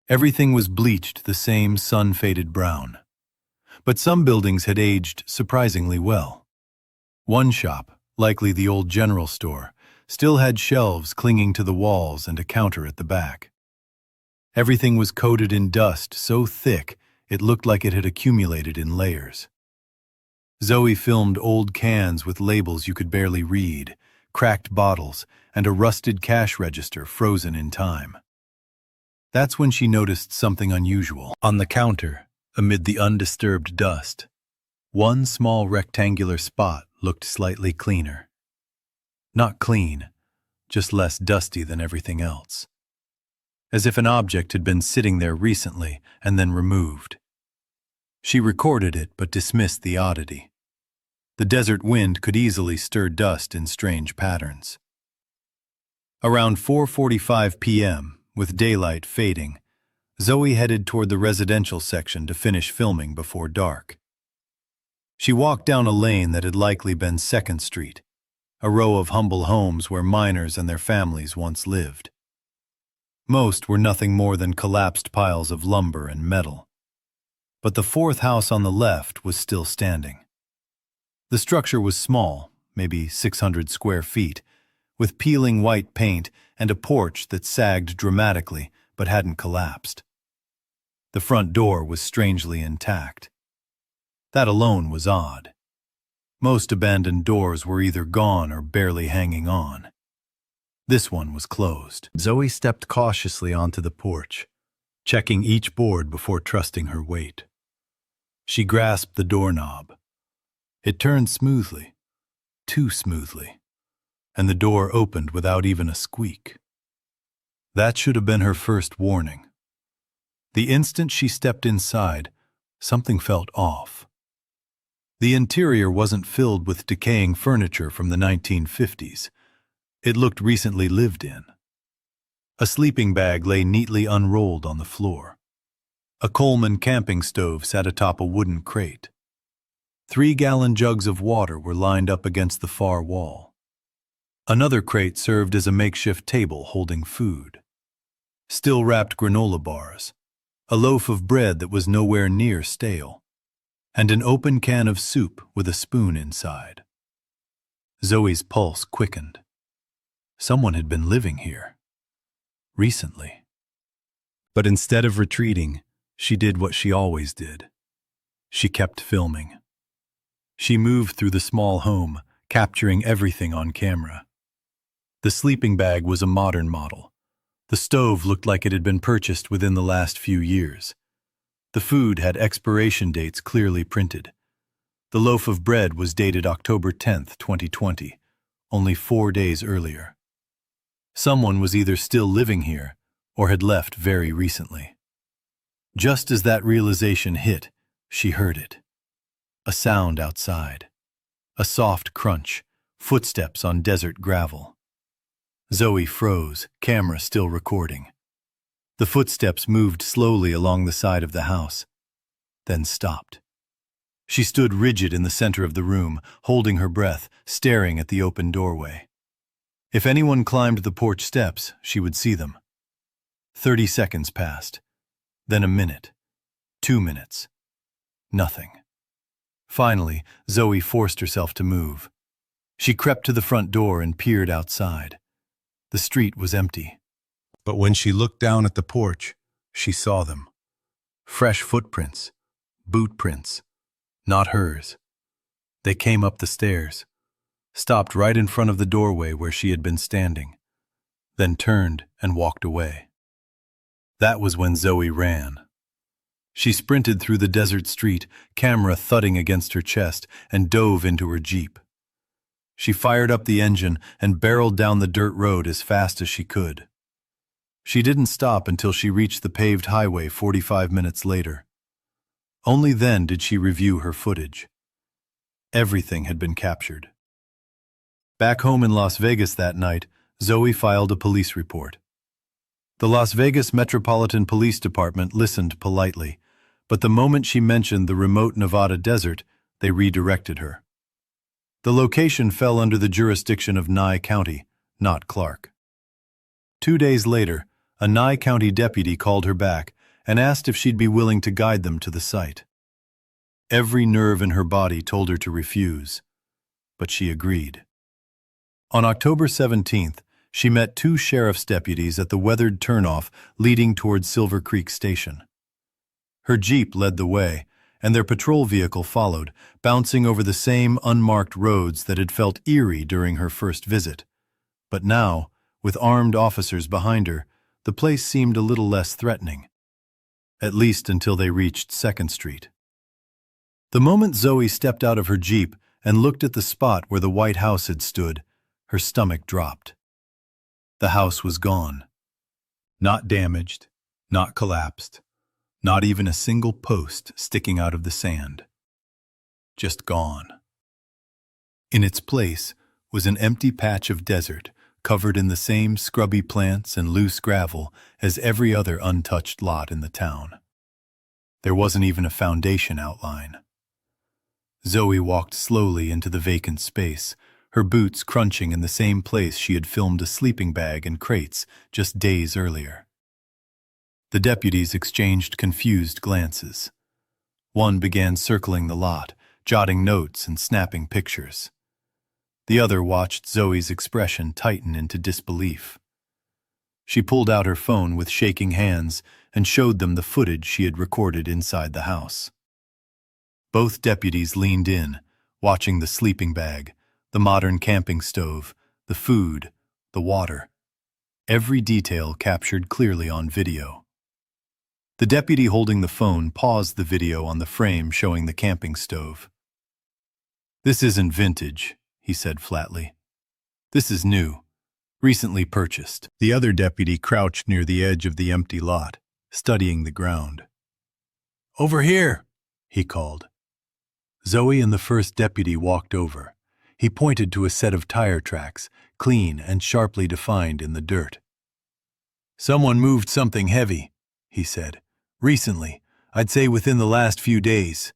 Everything was bleached the same sun-faded brown. But some buildings had aged surprisingly well. One shop, likely the old general store, still had shelves clinging to the walls and a counter at the back. Everything was coated in dust so thick it looked like it had accumulated in layers. Zoe filmed old cans with labels you could barely read, cracked bottles, and a rusted cash register frozen in time. That's when she noticed something unusual. On the counter, amid the undisturbed dust, one small rectangular spot looked slightly cleaner. Not clean, just less dusty than everything else. As if an object had been sitting there recently and then removed. She recorded it but dismissed the oddity. The desert wind could easily stir dust in strange patterns. Around 4:45 p.m., with daylight fading, Zoe headed toward the residential section to finish filming before dark. She walked down a lane that had likely been 2nd Street, a row of humble homes where miners and their families once lived. Most were nothing more than collapsed piles of lumber and metal. But the 4th house on the left was still standing. The structure was small, maybe 600 square feet, with peeling white paint and a porch that sagged dramatically but hadn't collapsed. The front door was strangely intact. That alone was odd. Most abandoned doors were either gone or barely hanging on. This one was closed. Zoe stepped cautiously onto the porch, checking each board before trusting her weight. She grasped the doorknob. It turned smoothly, too smoothly, and the door opened without even a squeak. That should have been her first warning. The instant she stepped inside, something felt off. The interior wasn't filled with decaying furniture from the 1950s. It looked recently lived in. A sleeping bag lay neatly unrolled on the floor. A Coleman camping stove sat atop a wooden crate. 3-gallon jugs of water were lined up against the far wall. Another crate served as a makeshift table holding food. Still wrapped granola bars, a loaf of bread that was nowhere near stale, and an open can of soup with a spoon inside. Zoe's pulse quickened. Someone had been living here. Recently. But instead of retreating, she did what she always did. She kept filming. She moved through the small home, capturing everything on camera. The sleeping bag was a modern model. The stove looked like it had been purchased within the last few years. The food had expiration dates clearly printed. The loaf of bread was dated October 10th, 2020, only 4 days earlier. Someone was either still living here or had left very recently. Just as that realization hit, she heard it. A sound outside. A soft crunch, footsteps on desert gravel. Zoe froze, camera still recording. The footsteps moved slowly along the side of the house, then stopped. She stood rigid in the center of the room, holding her breath, staring at the open doorway. If anyone climbed the porch steps, she would see them. 30 seconds passed, then a minute, 2 minutes. Nothing. Finally, Zoe forced herself to move. She crept to the front door and peered outside. The street was empty. But when she looked down at the porch, she saw them. Fresh footprints, boot prints, not hers. They came up the stairs, stopped right in front of the doorway where she had been standing, then turned and walked away. That was when Zoe ran. She sprinted through the desert street, camera thudding against her chest, and dove into her Jeep. She fired up the engine and barreled down the dirt road as fast as she could. She didn't stop until she reached the paved highway 45 minutes later. Only then did she review her footage. Everything had been captured. Back home in Las Vegas that night, Zoe filed a police report. The Las Vegas Metropolitan Police Department listened politely, but the moment she mentioned the remote Nevada desert, they redirected her. The location fell under the jurisdiction of Nye County, not Clark. 2 days later, a Nye County deputy called her back and asked if she'd be willing to guide them to the site. Every nerve in her body told her to refuse, but she agreed. On October 17th, she met 2 sheriff's deputies at the weathered turnoff leading toward Silver Creek Station. Her Jeep led the way, and their patrol vehicle followed, bouncing over the same unmarked roads that had felt eerie during her first visit. But now, with armed officers behind her, the place seemed a little less threatening, at least until they reached 2nd Street. The moment Zoe stepped out of her Jeep and looked at the spot where the white house had stood, her stomach dropped. The house was gone. Not damaged, not collapsed, not even a single post sticking out of the sand. Just gone. In its place was an empty patch of desert covered in the same scrubby plants and loose gravel as every other untouched lot in the town. There wasn't even a foundation outline. Zoe walked slowly into the vacant space, her boots crunching in the same place she had filmed a sleeping bag and crates just days earlier. The deputies exchanged confused glances. One began circling the lot, jotting notes and snapping pictures. The other watched Zoe's expression tighten into disbelief. She pulled out her phone with shaking hands and showed them the footage she had recorded inside the house. Both deputies leaned in, watching the sleeping bag, the modern camping stove, the food, the water. Every detail captured clearly on video. The deputy holding the phone paused the video on the frame showing the camping stove. "This isn't vintage," he said flatly. "This is new, recently purchased." The other deputy crouched near the edge of the empty lot, studying the ground. "Over here," he called. Zoe and the first deputy walked over. He pointed to a set of tire tracks, clean and sharply defined in the dirt. "Someone moved something heavy," he said. "Recently, I'd say within the last few days."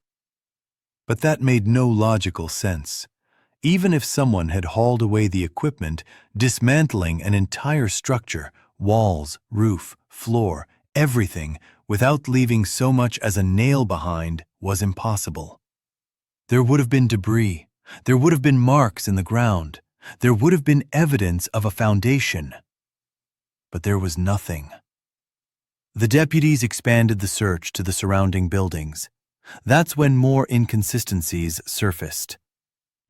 But that made no logical sense. Even if someone had hauled away the equipment, dismantling an entire structure, walls, roof, floor, everything, without leaving so much as a nail behind was impossible. There would have been debris. There would have been marks in the ground. There would have been evidence of a foundation. But there was nothing. The deputies expanded the search to the surrounding buildings. That's when more inconsistencies surfaced.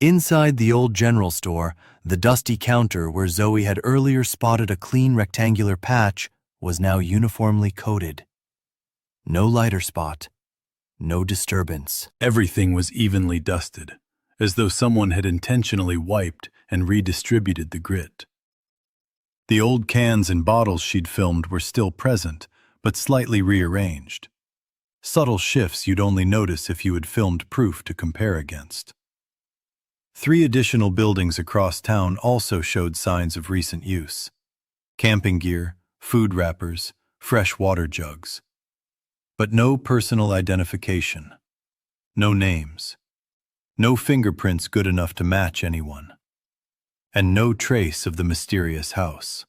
Inside the old general store, the dusty counter where Zoe had earlier spotted a clean rectangular patch was now uniformly coated. No lighter spot, no disturbance. Everything was evenly dusted, as though someone had intentionally wiped and redistributed the grit. The old cans and bottles she'd filmed were still present, but slightly rearranged. Subtle shifts you'd only notice if you had filmed proof to compare against. 3 additional buildings across town also showed signs of recent use. Camping gear, food wrappers, fresh water jugs. But no personal identification. No names. No fingerprints good enough to match anyone. And no trace of the mysterious house.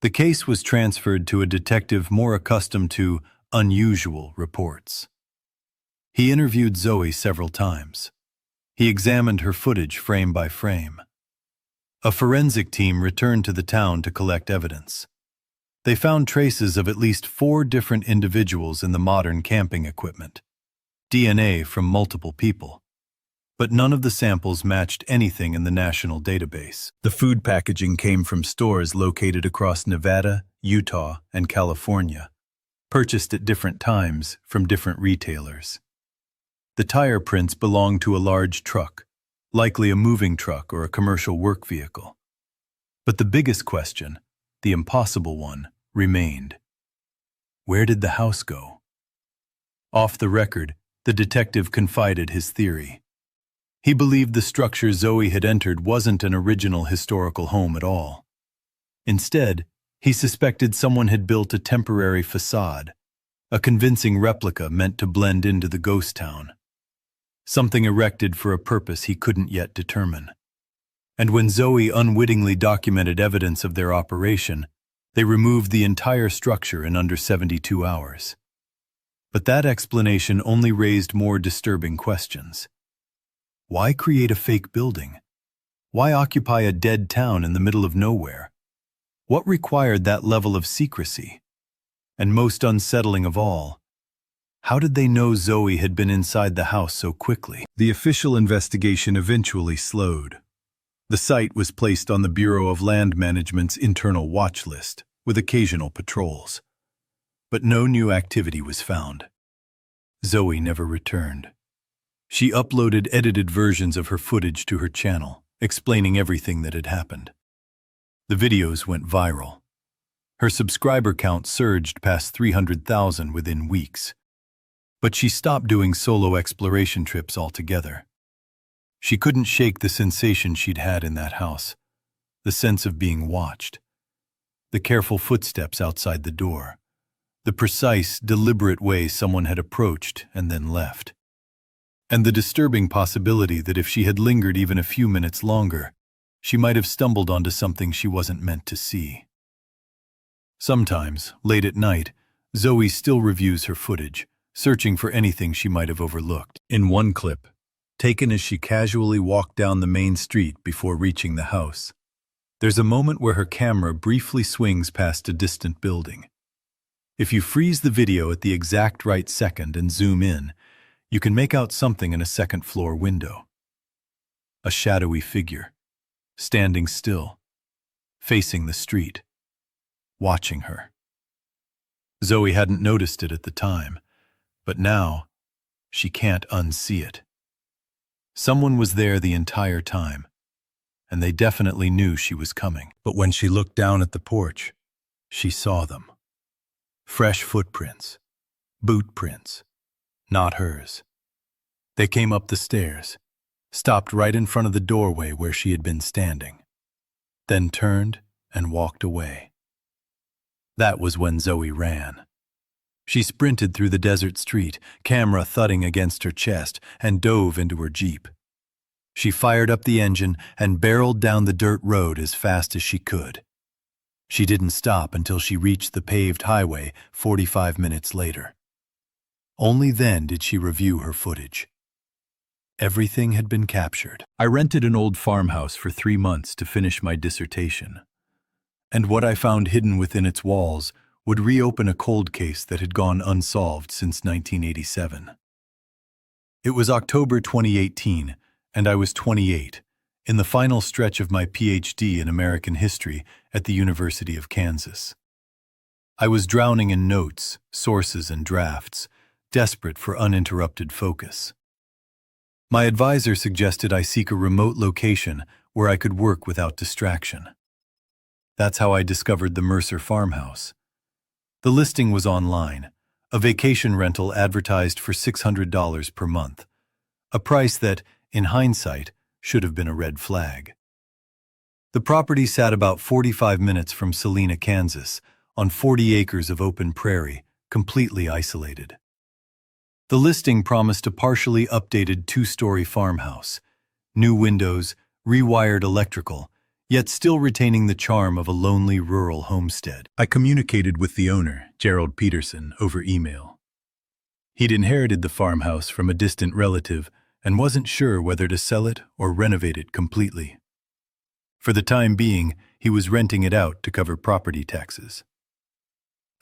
The case was transferred to a detective more accustomed to unusual reports. He interviewed Zoe several times. He examined her footage frame by frame. A forensic team returned to the town to collect evidence. They found traces of at least 4 different individuals in the modern camping equipment. DNA from multiple people. But none of the samples matched anything in the national database. The food packaging came from stores located across Nevada, Utah, and California, purchased at different times from different retailers. The tire prints belonged to a large truck, likely a moving truck or a commercial work vehicle. But the biggest question, the impossible one, remained. Where did the house go? Off the record, the detective confided his theory. He believed the structure Zoe had entered wasn't an original historical home at all. Instead, he suspected someone had built a temporary facade, a convincing replica meant to blend into the ghost town. Something erected for a purpose he couldn't yet determine. And when Zoe unwittingly documented evidence of their operation, they removed the entire structure in under 72 hours. But that explanation only raised more disturbing questions. Why create a fake building? Why occupy a dead town in the middle of nowhere? What required that level of secrecy? And most unsettling of all, how did they know Zoe had been inside the house so quickly? The official investigation eventually slowed. The site was placed on the Bureau of Land Management's internal watch list, with occasional patrols. But no new activity was found. Zoe never returned. She uploaded edited versions of her footage to her channel, explaining everything that had happened. The videos went viral. Her subscriber count surged past 300,000 within weeks. But she stopped doing solo exploration trips altogether. She couldn't shake the sensation she'd had in that house, the sense of being watched, the careful footsteps outside the door, the precise, deliberate way someone had approached and then left, and the disturbing possibility that if she had lingered even a few minutes longer, she might have stumbled onto something she wasn't meant to see. Sometimes, late at night, Zoe still reviews her footage, searching for anything she might have overlooked. In one clip, taken as she casually walked down the main street before reaching the house, there's a moment where her camera briefly swings past a distant building. If you freeze the video at the exact right second and zoom in, you can make out something in a second-floor window. A shadowy figure, standing still, facing the street, watching her. Zoe hadn't noticed it at the time, but now she can't unsee it. Someone was there the entire time, and they definitely knew she was coming. But when she looked down at the porch, she saw them. Fresh footprints, boot prints, not hers. They came up the stairs, stopped right in front of the doorway where she had been standing, then turned and walked away. That was when Zoe ran. She sprinted through the desert street, camera thudding against her chest, and dove into her Jeep. She fired up the engine and barreled down the dirt road as fast as she could. She didn't stop until she reached the paved highway 45 minutes later. Only then did she review her footage. Everything had been captured. I rented an old farmhouse for 3 months to finish my dissertation, and what I found hidden within its walls would reopen a cold case that had gone unsolved since 1987. It was October 2018, and I was 28, in the final stretch of my PhD in American history at the University of Kansas. I was drowning in notes, sources, and drafts, desperate for uninterrupted focus. My advisor suggested I seek a remote location where I could work without distraction. That's how I discovered the Mercer farmhouse. The listing was online, a vacation rental advertised for $600 per month, a price that, in hindsight, should have been a red flag. The property sat about 45 minutes from Salina, Kansas, on 40 acres of open prairie, completely isolated. The listing promised a partially updated 2-story farmhouse, new windows, rewired electrical, yet still retaining the charm of a lonely rural homestead. I communicated with the owner, Gerald Peterson, over email. He'd inherited the farmhouse from a distant relative and wasn't sure whether to sell it or renovate it completely. For the time being, he was renting it out to cover property taxes.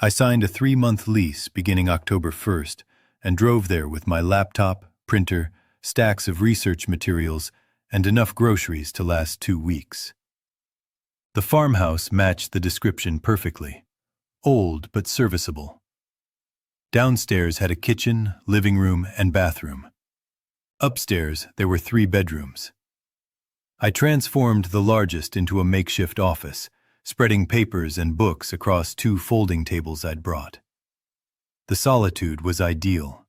I signed a 3-month lease beginning October 1st and drove there with my laptop, printer, stacks of research materials, and enough groceries to last 2 weeks. The farmhouse matched the description perfectly. Old but serviceable. Downstairs had a kitchen, living room, and bathroom. Upstairs, there were 3 bedrooms. I transformed the largest into a makeshift office, spreading papers and books across 2 folding tables I'd brought. The solitude was ideal.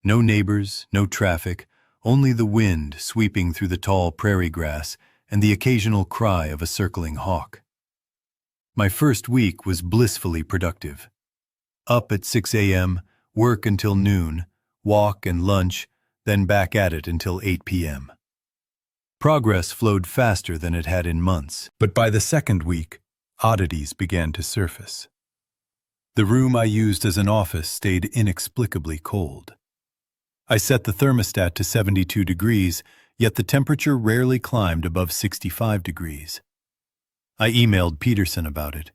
No neighbors, no traffic, only the wind sweeping through the tall prairie grass and the occasional cry of a circling hawk. My first week was blissfully productive. Up at 6 a.m., work until noon, walk and lunch, then back at it until 8 p.m. Progress flowed faster than it had in months, but by the second week, oddities began to surface. The room I used as an office stayed inexplicably cold. I set the thermostat to 72 degrees, yet the temperature rarely climbed above 65 degrees. I emailed Peterson about it.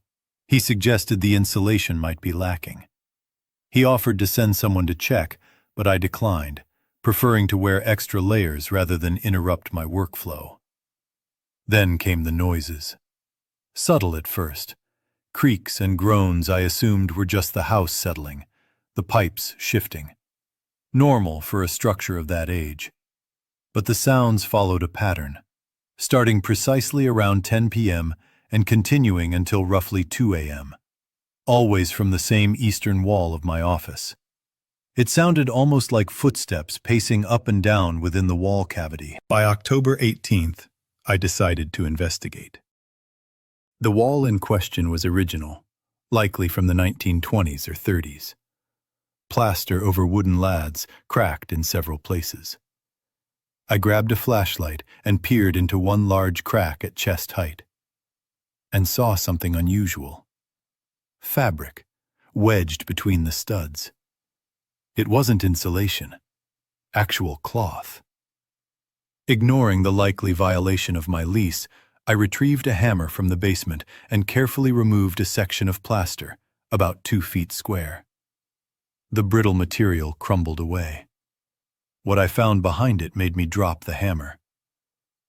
He suggested the insulation might be lacking. He offered to send someone to check, but I declined, preferring to wear extra layers rather than interrupt my workflow. Then came the noises. Subtle at first, Creaks and groans I assumed were just the house settling, the pipes shifting. Normal for a structure of that age. But the sounds followed a pattern, starting precisely around 10 p.m. and continuing until roughly 2 a.m., always from the same eastern wall of my office. It sounded almost like footsteps pacing up and down within the wall cavity. By October 18th, I decided to investigate. The wall in question was original, likely from the 1920s or 30s. Plaster over wooden laths cracked in several places. I grabbed a flashlight and peered into one large crack at chest height, and saw something unusual. Fabric, wedged between the studs. It wasn't insulation, actual cloth. Ignoring the likely violation of my lease, I retrieved a hammer from the basement and carefully removed a section of plaster, about 2 feet square. The brittle material crumbled away. What I found behind it made me drop the hammer.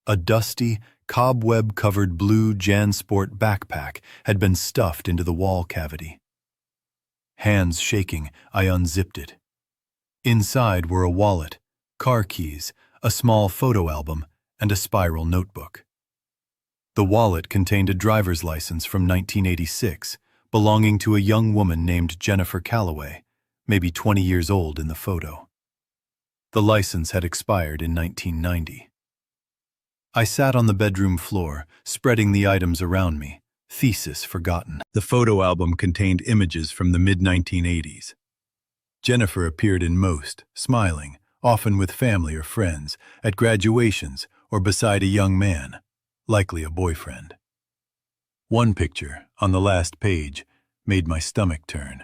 A dusty, cobweb-covered blue JanSport backpack had been stuffed into the wall cavity. Hands shaking, I unzipped it. Inside were a wallet, car keys, a small photo album, and a spiral notebook. The wallet contained a driver's license from 1986, belonging to a young woman named Jennifer Calloway, maybe 20 years old in the photo. The license had expired in 1990. I sat on the bedroom floor, spreading the items around me, thesis forgotten. The photo album contained images from the mid-1980s. Jennifer appeared in most, smiling, often with family or friends, at graduations or beside a young man, likely a boyfriend. One picture, on the last page, made my stomach turn.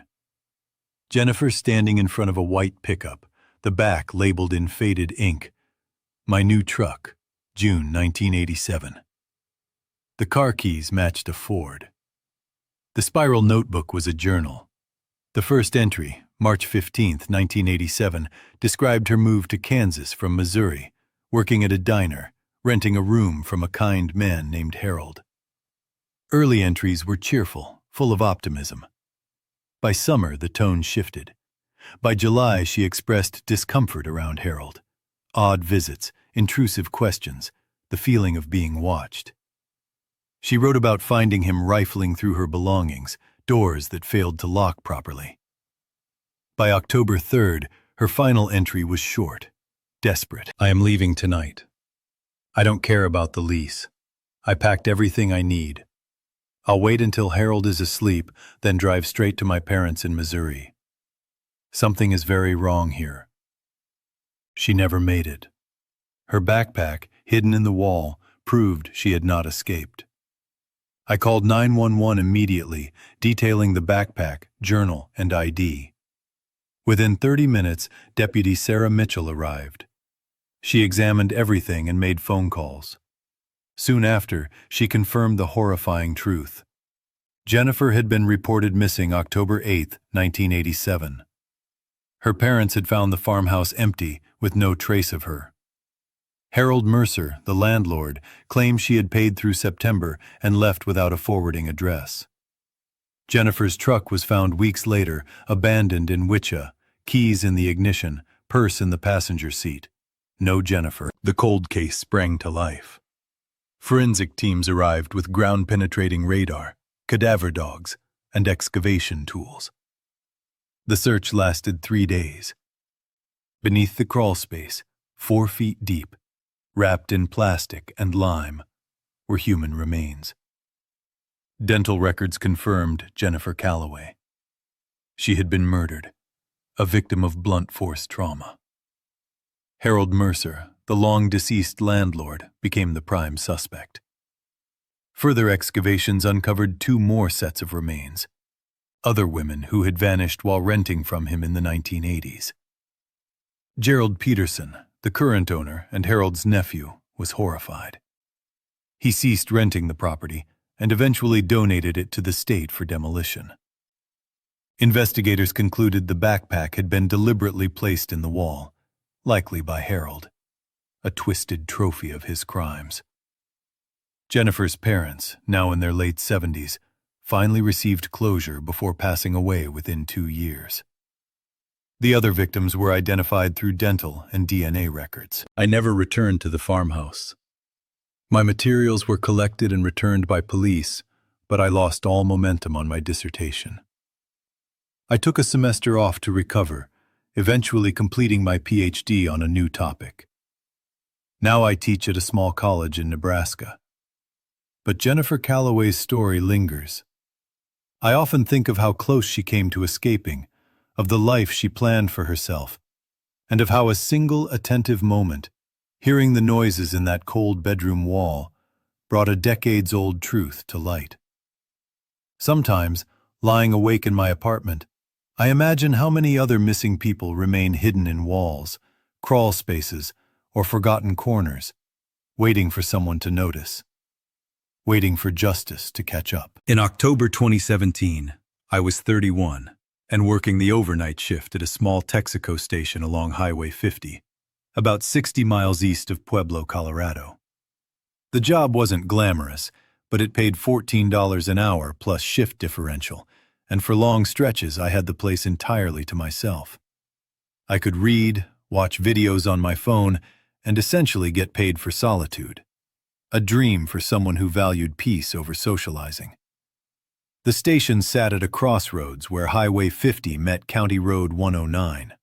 Jennifer standing in front of a white pickup, the back labeled in faded ink, "My new truck, June 1987. The car keys matched a Ford. The spiral notebook was a journal. The first entry, March 15, 1987, described her move to Kansas from Missouri, working at a diner, renting a room from a kind man named Harold. Early entries were cheerful, full of optimism. By summer, the tone shifted. By July, she expressed discomfort around Harold. Odd visits, intrusive questions, the feeling of being watched. She wrote about finding him rifling through her belongings, doors that failed to lock properly. By October 3rd, her final entry was short, desperate. "I am leaving tonight. I don't care about the lease. I packed everything I need. I'll wait until Harold is asleep, then drive straight to my parents in Missouri. Something is very wrong here." She never made it. Her backpack, hidden in the wall, proved she had not escaped. I called 911 immediately, detailing the backpack, journal, and ID. Within 30 minutes, Deputy Sarah Mitchell arrived. She examined everything and made phone calls. Soon after, she confirmed the horrifying truth. Jennifer had been reported missing October 8, 1987. Her parents had found the farmhouse empty, with no trace of her. Harold Mercer, the landlord, claimed she had paid through September and left without a forwarding address. Jennifer's truck was found weeks later, abandoned in Wichita, keys in the ignition, purse in the passenger seat. No Jennifer. The cold case sprang to life. Forensic teams arrived with ground-penetrating radar, cadaver dogs, and excavation tools. The search lasted 3 days. Beneath the crawl space, 4 feet deep, wrapped in plastic and lime, were human remains. Dental records confirmed Jennifer Calloway. She had been murdered, a victim of blunt force trauma. Harold Mercer, the long-deceased landlord, became the prime suspect. Further excavations uncovered 2 more sets of remains, other women who had vanished while renting from him in the 1980s. Gerald Peterson, the current owner and Harold's nephew, was horrified. He ceased renting the property and eventually donated it to the state for demolition. Investigators concluded the backpack had been deliberately placed in the wall, likely by Harold, a twisted trophy of his crimes. Jennifer's parents, now in their late 70s, finally received closure before passing away within 2 years. The other victims were identified through dental and DNA records. I never returned to the farmhouse. My materials were collected and returned by police, but I lost all momentum on my dissertation. I took a semester off to recover, eventually completing my PhD on a new topic. Now I teach at a small college in Nebraska. But Jennifer Calloway's story lingers. I often think of how close she came to escaping, of the life she planned for herself, and of how a single attentive moment, hearing the noises in that cold bedroom wall, brought a decades-old truth to light. Sometimes, lying awake in my apartment, I imagine how many other missing people remain hidden in walls, crawl spaces, or forgotten corners, waiting for someone to notice, waiting for justice to catch up. In October 2017, I was 31 and working the overnight shift at a small Texaco station along Highway 50, about 60 miles east of Pueblo, Colorado. The job wasn't glamorous, but it paid $14 an hour plus shift differential, and for long stretches I had the place entirely to myself. I could read, watch videos on my phone, and essentially get paid for solitude. A dream for someone who valued peace over socializing. The station sat at a crossroads where Highway 50 met County Road 109.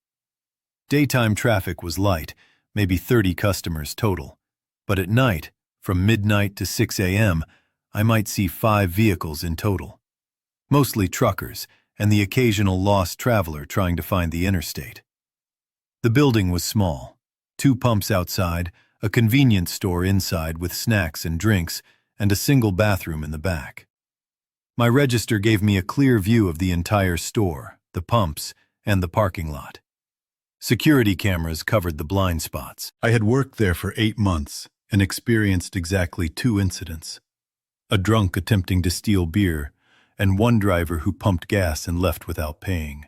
Daytime traffic was light, maybe 30 customers total, but at night, from midnight to 6 a.m., I might see 5 vehicles in total. Mostly truckers and the occasional lost traveler trying to find the interstate. The building was small, 2 pumps outside, a convenience store inside with snacks and drinks, and a single bathroom in the back. My register gave me a clear view of the entire store, the pumps, and the parking lot. Security cameras covered the blind spots. I had worked there for 8 months and experienced exactly 2 incidents. A drunk attempting to steal beer, and one driver who pumped gas and left without paying.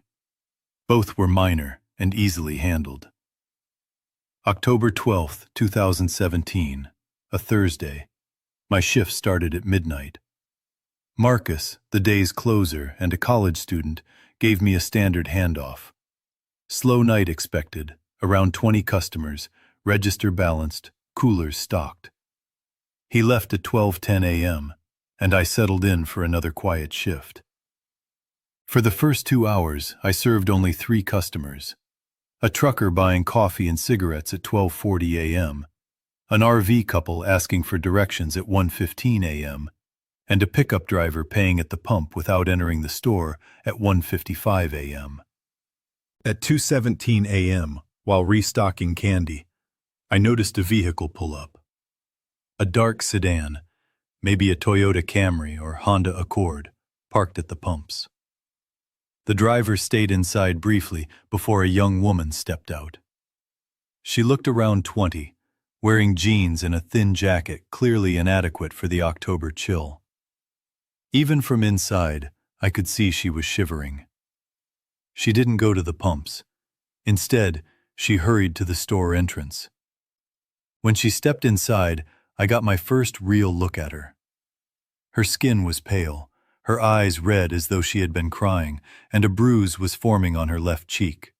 Both were minor and easily handled. October 12, 2017, a Thursday. My shift started at midnight. Marcus, the day's closer and a college student, gave me a standard handoff. Slow night expected, around 20 customers, register balanced, coolers stocked. He left at 12:10 a.m., and I settled in for another quiet shift. For the first 2 hours, I served only 3 customers. A trucker buying coffee and cigarettes at 12:40 a.m., an RV couple asking for directions at 1:15 a.m., and a pickup driver paying at the pump without entering the store at 1:55 a.m. At 2:17 a.m., while restocking candy, I noticed a vehicle pull up. A dark sedan, maybe a Toyota Camry or Honda Accord, parked at the pumps. The driver stayed inside briefly before a young woman stepped out. She looked around 20, wearing jeans and a thin jacket clearly inadequate for the October chill. Even from inside, I could see she was shivering. She didn't go to the pumps. Instead, she hurried to the store entrance. When she stepped inside, I got my first real look at her. Her skin was pale, her eyes red as though she had been crying, and a bruise was forming on her left cheek.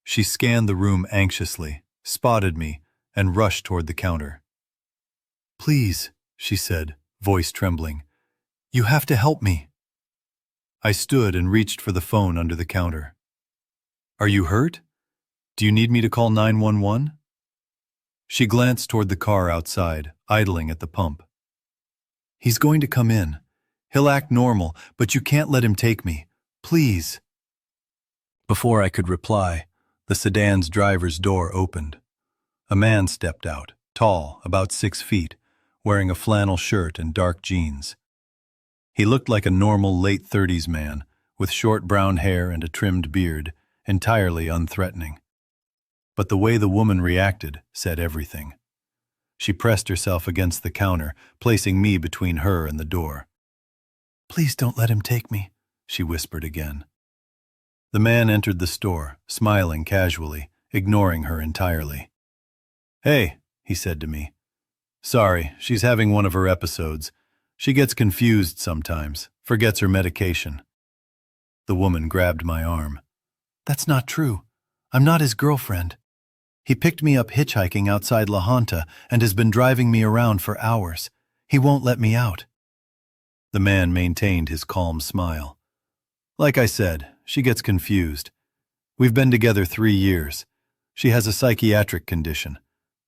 She scanned the room anxiously, spotted me, and rushed toward the counter. "Please," she said, voice trembling, "you have to help me." I stood and reached for the phone under the counter. "Are you hurt? Do you need me to call 911? She glanced toward the car outside, idling at the pump. "He's going to come in. He'll act normal, but you can't let him take me. Please." Before I could reply, the sedan's driver's door opened. A man stepped out, tall, about 6 feet, wearing a flannel shirt and dark jeans. He looked like a normal late-30s man, with short brown hair and a trimmed beard, entirely unthreatening. But the way the woman reacted said everything. She pressed herself against the counter, placing me between her and the door. "Please don't let him take me," she whispered again. The man entered the store, smiling casually, ignoring her entirely. "Hey," he said to me. "Sorry, she's having one of her episodes. She gets confused sometimes. Forgets her medication. The woman grabbed my arm. That's not true. I'm not his girlfriend. He picked me up hitchhiking outside La Junta and has been driving me around for hours. He won't let me out. The man maintained his calm smile. Like I said, she gets confused. We've been together 3 years. She has a psychiatric condition.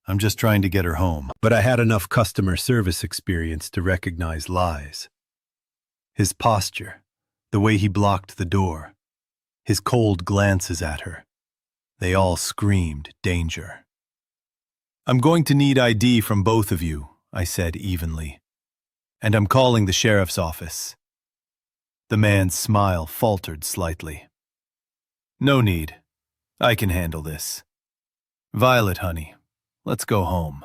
I'm just trying to get her home. But I had enough customer service experience to recognize lies. His posture, the way he blocked the door, his cold glances at her, they all screamed danger. I'm going to need ID from both of you, I said evenly. And I'm calling the sheriff's office. The man's smile faltered slightly. No need. I can handle this. Violet, honey, let's go home.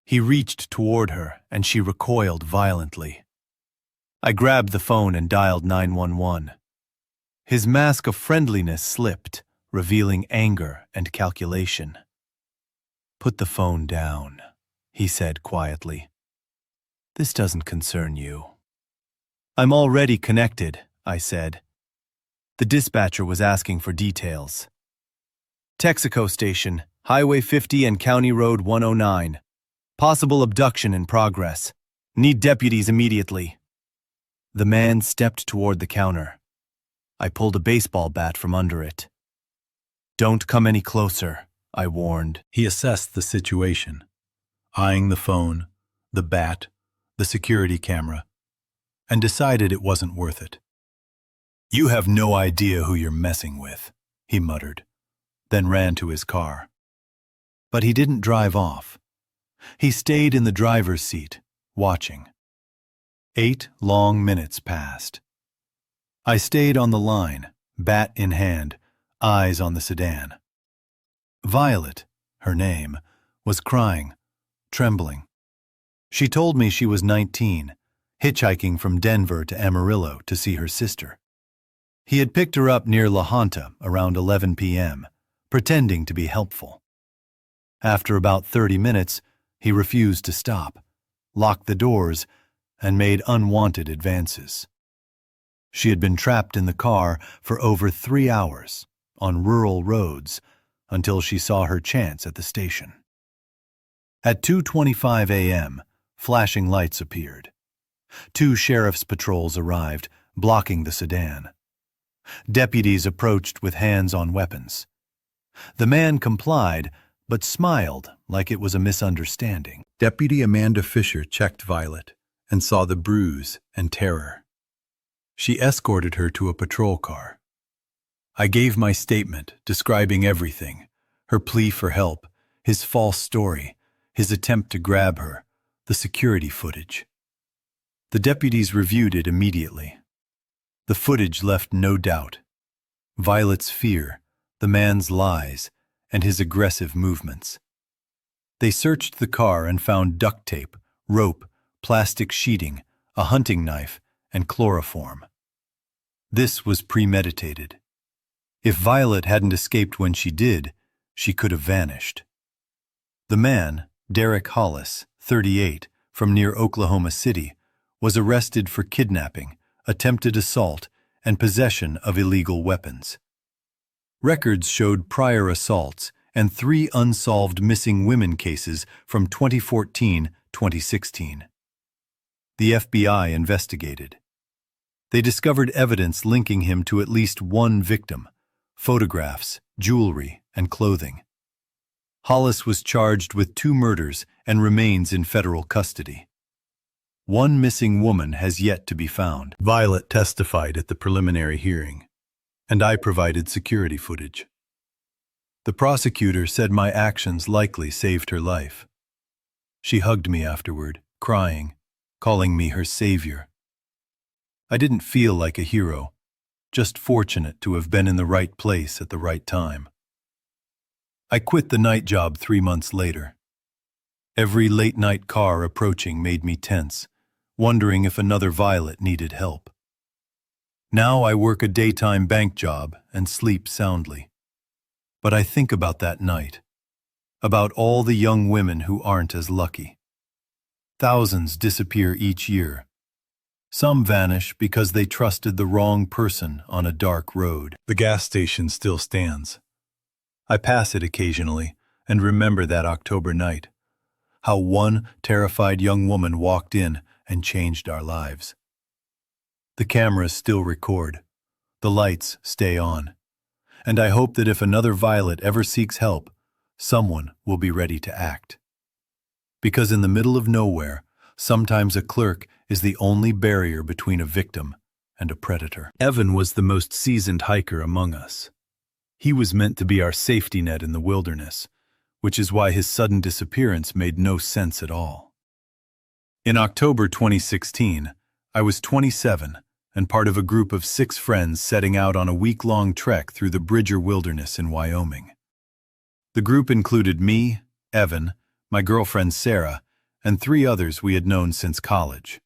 He reached toward her, and she recoiled violently. I grabbed the phone and dialed 911. His mask of friendliness slipped, revealing anger and calculation. Put the phone down, he said quietly. This doesn't concern you. I'm already connected, I said. The dispatcher was asking for details. Texaco Station, Highway 50 and County Road 109. Possible abduction in progress. Need deputies immediately. The man stepped toward the counter. I pulled a baseball bat from under it. Don't come any closer, I warned. He assessed the situation, eyeing the phone, the bat, the security camera, and decided it wasn't worth it. You have no idea who you're messing with, he muttered, then ran to his car. But he didn't drive off. He stayed in the driver's seat, watching. 8 long minutes passed. I stayed on the line, bat in hand, eyes on the sedan. Violet, her name, was crying, trembling. She told me she was 19, hitchhiking from Denver to Amarillo to see her sister. He had picked her up near La Junta around 11 p.m., pretending to be helpful. After about 30 minutes, he refused to stop, locked the doors, and made unwanted advances. She had been trapped in the car for over 3 hours on rural roads until she saw her chance at the station. At 2:25 a.m., flashing lights appeared. 2 sheriff's patrols arrived, blocking the sedan. Deputies approached with hands on weapons. The man complied, but smiled like it was a misunderstanding. Deputy Amanda Fisher checked Violet and saw the bruise and terror. She escorted her to a patrol car. I gave my statement describing everything, her plea for help, his false story, his attempt to grab her, the security footage. The deputies reviewed it immediately. The footage left no doubt. Violet's fear, the man's lies, and his aggressive movements. They searched the car and found duct tape, rope, plastic sheeting, a hunting knife, and chloroform. This was premeditated. If Violet hadn't escaped when she did, she could have vanished. The man, Derek Hollis, 38, from near Oklahoma City, was arrested for kidnapping, attempted assault, and possession of illegal weapons. Records showed prior assaults and 3 unsolved missing women cases from 2014-2016. The FBI investigated. They discovered evidence linking him to at least 1 victim, photographs, jewelry, and clothing. Hollis was charged with 2 murders and remains in federal custody. 1 missing woman has yet to be found. Violet testified at the preliminary hearing, and I provided security footage. The prosecutor said my actions likely saved her life. She hugged me afterward, crying, calling me her savior. I didn't feel like a hero, just fortunate to have been in the right place at the right time. I quit the night job 3 months later. Every late-night car approaching made me tense, wondering if another Violet needed help. Now I work a daytime bank job and sleep soundly. But I think about that night, about all the young women who aren't as lucky. Thousands disappear each year, Some vanish because they trusted the wrong person on a dark road. The gas station still stands. I pass it occasionally and remember that October night. How one terrified young woman walked in and changed our lives. The cameras still record. The lights stay on. And I hope that if another Violet ever seeks help, someone will be ready to act. Because in the middle of nowhere, sometimes a clerk is the only barrier between a victim and a predator. Evan was the most seasoned hiker among us. He was meant to be our safety net in the wilderness, which is why his sudden disappearance made no sense at all. In October 2016, I was 27 and part of a group of 6 friends setting out on a week-long trek through the Bridger Wilderness in Wyoming. The group included me, Evan, my girlfriend Sarah, and 3 others we had known since college: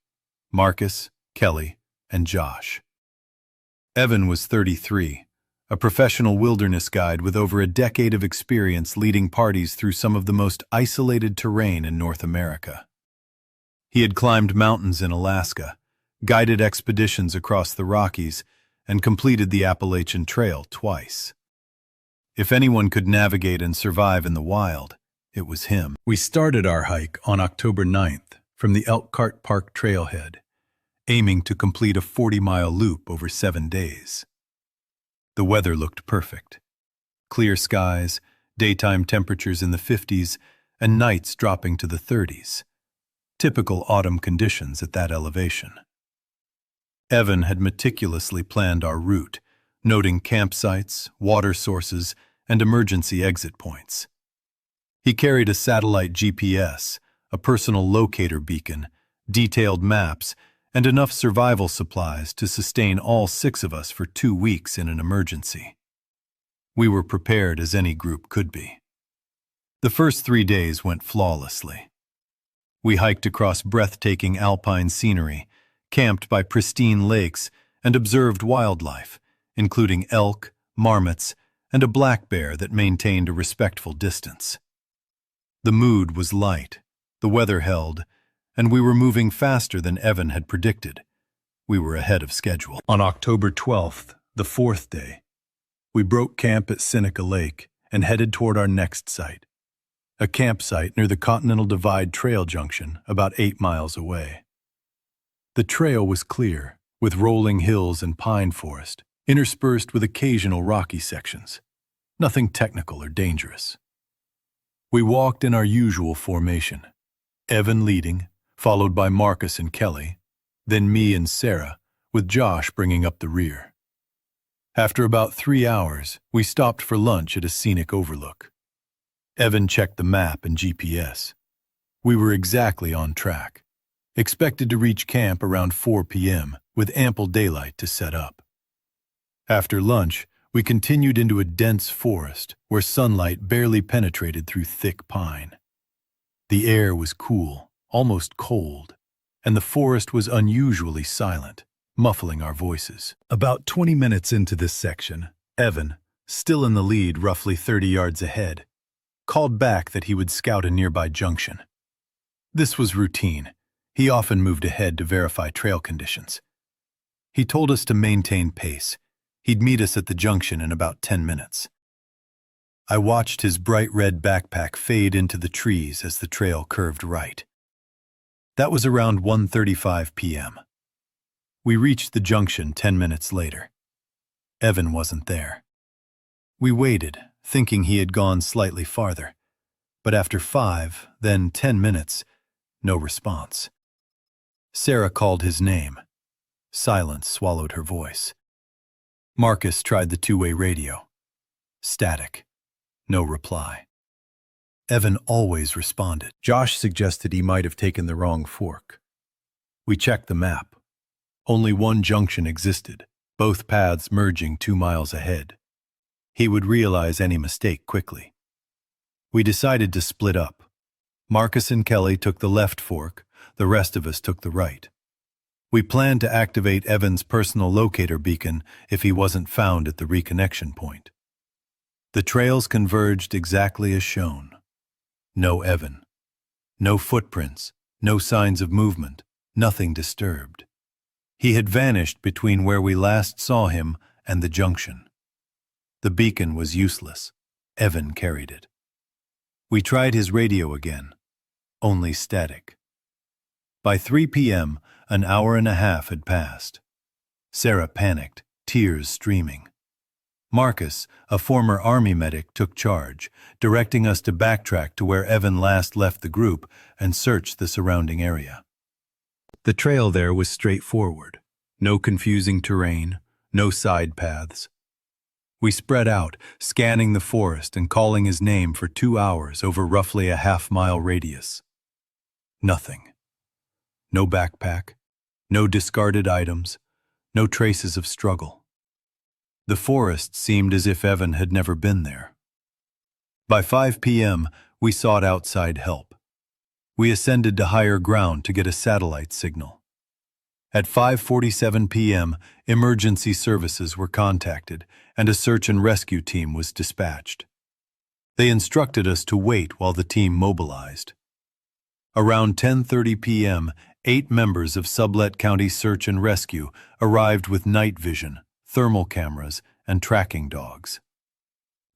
Marcus, Kelly, and Josh. Evan was 33, a professional wilderness guide with over a decade of experience leading parties through some of the most isolated terrain in North America. He had climbed mountains in Alaska, guided expeditions across the Rockies, and completed the Appalachian Trail twice. If anyone could navigate and survive in the wild, it was him. We started our hike on October 9th from the Elkhart Park trailhead, aiming to complete a 40-mile loop over 7 days. The weather looked perfect. Clear skies, daytime temperatures in the 50s, and nights dropping to the 30s. Typical autumn conditions at that elevation. Evan had meticulously planned our route, noting campsites, water sources, and emergency exit points. He carried a satellite GPS, a personal locator beacon, detailed maps, and enough survival supplies to sustain all 6 of us for 2 weeks in an emergency. We were prepared as any group could be. The first 3 days went flawlessly. We hiked across breathtaking alpine scenery, camped by pristine lakes, and observed wildlife, including elk, marmots, and a black bear that maintained a respectful distance. The mood was light, the weather held, and we were moving faster than Evan had predicted. We were ahead of schedule. On October 12th, the 4th day, we broke camp at Seneca Lake and headed toward our next site, a campsite near the Continental Divide Trail junction about 8 miles away. The trail was clear, with rolling hills and pine forest, interspersed with occasional rocky sections. Nothing technical or dangerous. We walked in our usual formation, Evan leading, followed by Marcus and Kelly, then me and Sarah, with Josh bringing up the rear. After about 3 hours, we stopped for lunch at a scenic overlook. Evan checked the map and GPS. We were exactly on track. Expected to reach camp around 4 p.m. with ample daylight to set up. After lunch, we continued into a dense forest where sunlight barely penetrated through thick pine. The air was cool, almost cold, and the forest was unusually silent, muffling our voices. About 20 minutes into this section, Evan, still in the lead roughly 30 yards ahead, called back that he would scout a nearby junction. This was routine. He often moved ahead to verify trail conditions. He told us to maintain pace. He'd meet us at the junction in about 10 minutes. I watched his bright red backpack fade into the trees as the trail curved right. That was around 1:35 p.m. We reached the junction 10 minutes later. Evan wasn't there. We waited, thinking he had gone slightly farther. But after 5, then 10 minutes, no response. Sarah called his name. Silence swallowed her voice. Marcus tried the 2-way radio. Static. No reply. Evan always responded. Josh suggested he might have taken the wrong fork. We checked the map. Only one junction existed, both paths merging 2 miles ahead. He would realize any mistake quickly. We decided to split up. Marcus and Kelly took the left fork, the rest of us took the right. We planned to activate Evan's personal locator beacon if he wasn't found at the reconnection point. The trails converged exactly as shown. No Evan. No footprints, no signs of movement, nothing disturbed. He had vanished between where we last saw him and the junction. The beacon was useless. Evan carried it. We tried his radio again. Only static. By 3 p.m., an hour and a half had passed. Sarah panicked, tears streaming. Marcus, a former Army medic, took charge, directing us to backtrack to where Evan last left the group and search the surrounding area. The trail there was straightforward. No confusing terrain, no side paths. We spread out, scanning the forest and calling his name for 2 hours over roughly a half-mile radius. Nothing. No backpack, no discarded items, no traces of struggle. The forest seemed as if Evan had never been there. By 5 p.m., we sought outside help. We ascended to higher ground to get a satellite signal. At 5:47 p.m., emergency services were contacted and a search and rescue team was dispatched. They instructed us to wait while the team mobilized. Around 10:30 p.m., 8 members of Sublette County Search and Rescue arrived with night vision, thermal cameras, and tracking dogs.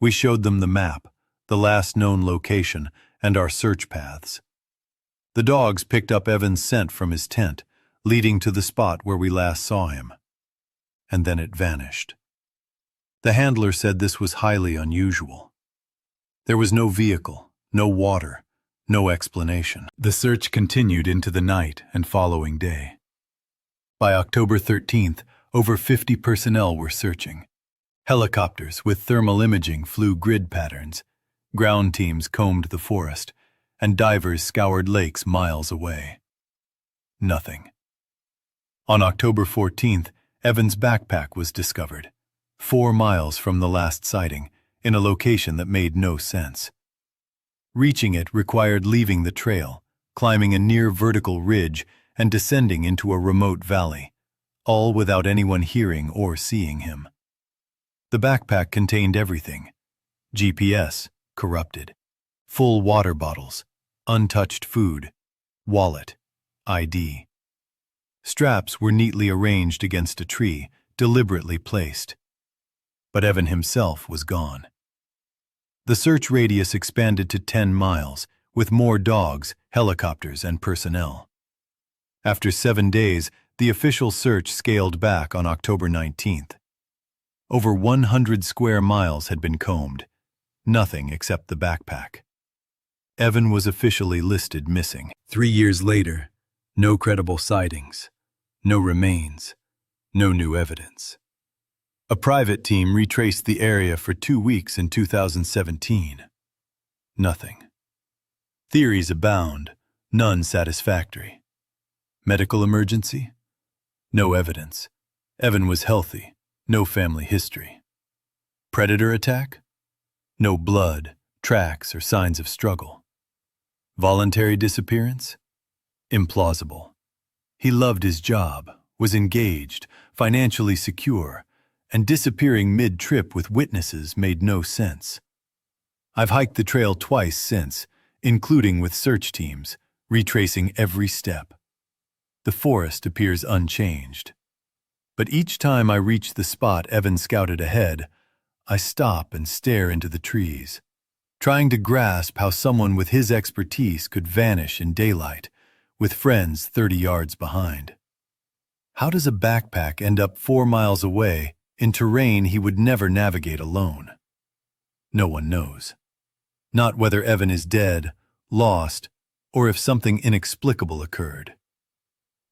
We showed them the map, the last known location, and our search paths. The dogs picked up Evan's scent from his tent, leading to the spot where we last saw him. And then it vanished. The handler said this was highly unusual. There was no vehicle, no water, no explanation. The search continued into the night and following day. By October 13th, over 50 personnel were searching. Helicopters with thermal imaging flew grid patterns, ground teams combed the forest, and divers scoured lakes miles away. Nothing. On October 14th, Evan's backpack was discovered, 4 miles from the last sighting, in a location that made no sense. Reaching it required leaving the trail, climbing a near vertical ridge, and descending into a remote valley, all without anyone hearing or seeing him. The backpack contained everything: GPS, corrupted, full water bottles, untouched food, wallet, ID. Straps were neatly arranged against a tree, deliberately placed. But Evan himself was gone. The search radius expanded to 10 miles, with more dogs, helicopters, and personnel. After 7 days, the official search scaled back on October 19th. Over 100 square miles had been combed, nothing except the backpack. Evan was officially listed missing. 3 years later, no credible sightings, no remains, no new evidence. A private team retraced the area for 2 weeks in 2017. Nothing. Theories abound, none satisfactory. Medical emergency? No evidence. Evan was healthy, no family history. Predator attack? No blood, tracks, or signs of struggle. Voluntary disappearance? Implausible. He loved his job, was engaged, financially secure, and disappearing mid-trip with witnesses made no sense. I've hiked the trail twice since, including with search teams, retracing every step. The forest appears unchanged. But each time I reach the spot Evan scouted ahead, I stop and stare into the trees, trying to grasp how someone with his expertise could vanish in daylight, with friends 30 yards behind. How does a backpack end up 4 miles away in terrain he would never navigate alone? No one knows. Not whether Evan is dead, lost, or if something inexplicable occurred.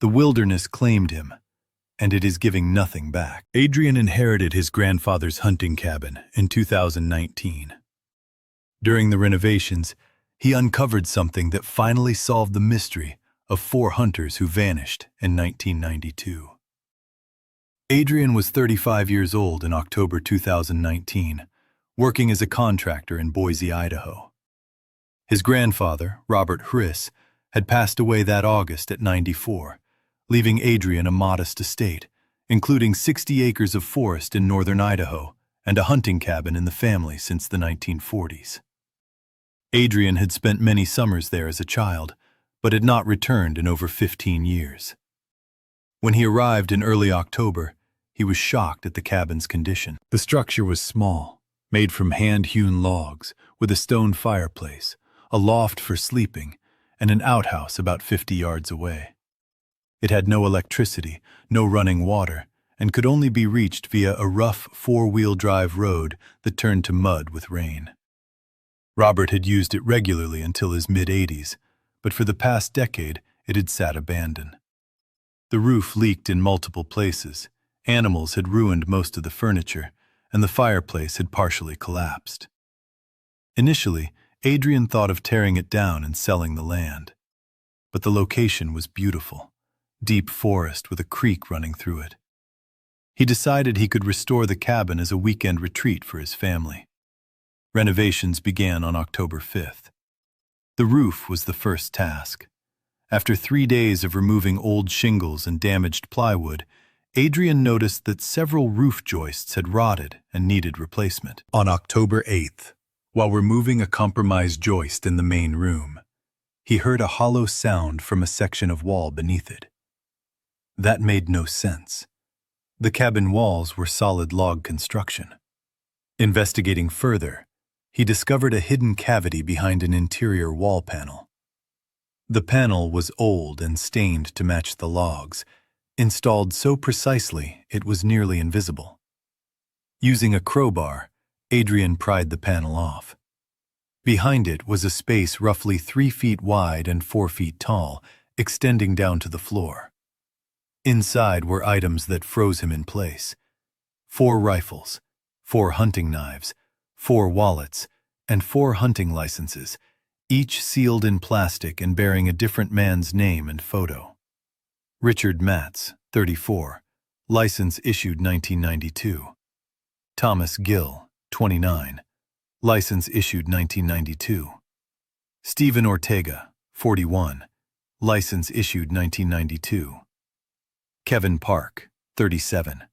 The wilderness claimed him, and it is giving nothing back. Adrian inherited his grandfather's hunting cabin in 2019. During the renovations, he uncovered something that finally solved the mystery of 4 hunters who vanished in 1992. Adrian was 35 years old in October 2019, working as a contractor in Boise, Idaho. His grandfather, Robert Hriss, had passed away that August at 94, leaving Adrian a modest estate, including 60 acres of forest in northern Idaho and a hunting cabin in the family since the 1940s. Adrian had spent many summers there as a child, but had not returned in over 15 years. When he arrived in early October, he was shocked at the cabin's condition. The structure was small, made from hand-hewn logs, with a stone fireplace, a loft for sleeping, and an outhouse about 50 yards away. It had no electricity, no running water, and could only be reached via a rough four-wheel drive road that turned to mud with rain. Robert had used it regularly until his mid-80s, but for the past decade it had sat abandoned. The roof leaked in multiple places, animals had ruined most of the furniture, and the fireplace had partially collapsed. Initially, Adrian thought of tearing it down and selling the land. But the location was beautiful, deep forest with a creek running through it. He decided he could restore the cabin as a weekend retreat for his family. Renovations began on October 5th. The roof was the first task. After 3 days of removing old shingles and damaged plywood, Adrian noticed that several roof joists had rotted and needed replacement. On October 8th, while removing a compromised joist in the main room, he heard a hollow sound from a section of wall beneath it. That made no sense. The cabin walls were solid log construction. Investigating further, he discovered a hidden cavity behind an interior wall panel. The panel was old and stained to match the logs, installed so precisely it was nearly invisible. Using a crowbar, Adrian pried the panel off. Behind it was a space roughly 3 feet wide and 4 feet tall, extending down to the floor. Inside were items that froze him in place: 4 rifles, 4 hunting knives, 4 wallets, and 4 hunting licenses, each sealed in plastic and bearing a different man's name and photo. Richard Matz, 34, license issued 1992. Thomas Gill, 29, license issued 1992. Stephen Ortega, 41, license issued 1992. Kevin Park, 37,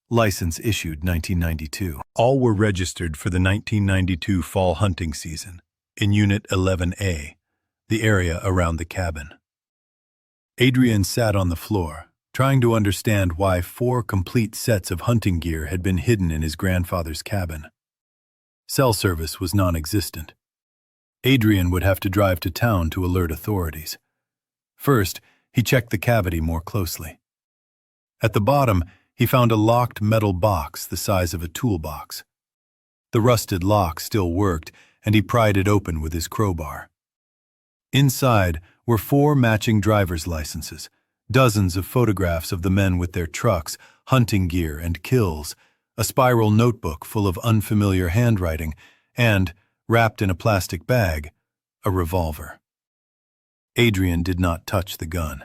license issued 1992. All were registered for the 1992 fall hunting season in Unit 11A, the area around the cabin. Adrian sat on the floor, trying to understand why 4 complete sets of hunting gear had been hidden in his grandfather's cabin. Cell service was non-existent. Adrian would have to drive to town to alert authorities. First, he checked the cavity more closely. At the bottom, he found a locked metal box the size of a toolbox. The rusted lock still worked, and he pried it open with his crowbar. Inside were 4 matching driver's licenses, dozens of photographs of the men with their trucks, hunting gear, and kills, a spiral notebook full of unfamiliar handwriting, and, wrapped in a plastic bag, a revolver. Adrian did not touch the gun.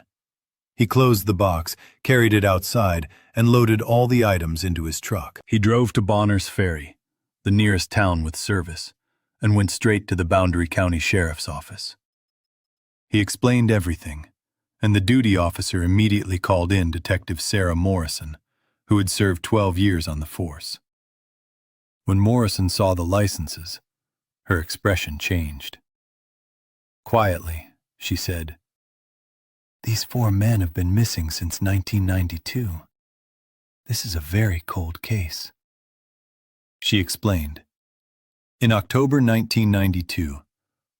He closed the box, carried it outside, and loaded all the items into his truck. He drove to Bonner's Ferry, the nearest town with service, and went straight to the Boundary County Sheriff's Office. He explained everything, and the duty officer immediately called in Detective Sarah Morrison, who had served 12 years on the force. When Morrison saw the licenses, her expression changed. Quietly, she said, "These 4 men have been missing since 1992. This is a very cold case." She explained. In October 1992,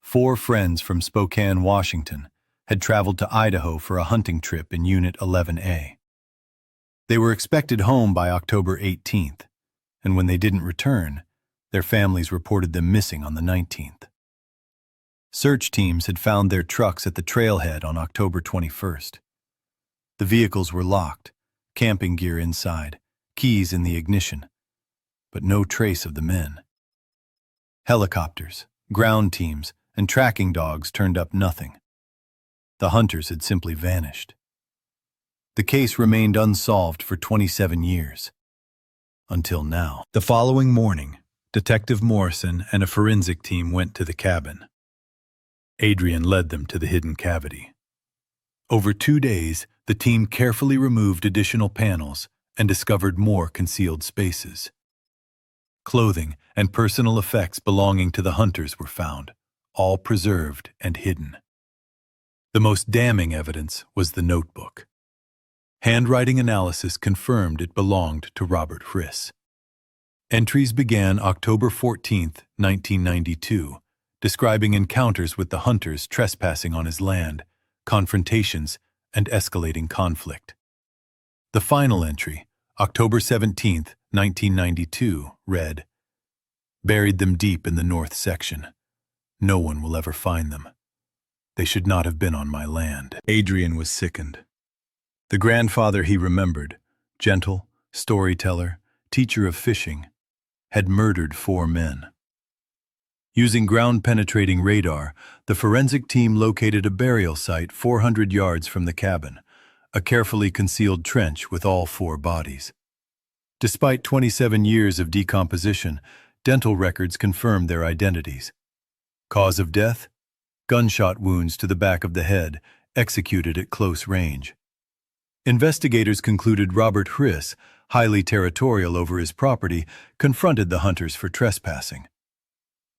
4 friends from Spokane, Washington, had traveled to Idaho for a hunting trip in Unit 11A. They were expected home by October 18th, and when they didn't return, their families reported them missing on the 19th. Search teams had found their trucks at the trailhead on October 21st. The vehicles were locked, camping gear inside, keys in the ignition, but no trace of the men. Helicopters, ground teams, and tracking dogs turned up nothing. The hunters had simply vanished. The case remained unsolved for 27 years. Until now. The following morning, Detective Morrison and a forensic team went to the cabin. Adrian led them to the hidden cavity. Over 2 days, the team carefully removed additional panels and discovered more concealed spaces. Clothing and personal effects belonging to the hunters were found, all preserved and hidden. The most damning evidence was the notebook. Handwriting analysis confirmed it belonged to Robert Friss. Entries began October 14, 1992, describing encounters with the hunters trespassing on his land, confrontations, and escalating conflict. The final entry, October 17, 1992, read, "Buried them deep in the north section. No one will ever find them. They should not have been on my land." Adrian was sickened. The grandfather he remembered, gentle, storyteller, teacher of fishing, had murdered 4 men. Using ground-penetrating radar, the forensic team located a burial site 400 yards from the cabin, a carefully concealed trench with all 4 bodies. Despite 27 years of decomposition, dental records confirmed their identities. Cause of death? Gunshot wounds to the back of the head, executed at close range. Investigators concluded Robert Friss, highly territorial over his property, confronted the hunters for trespassing.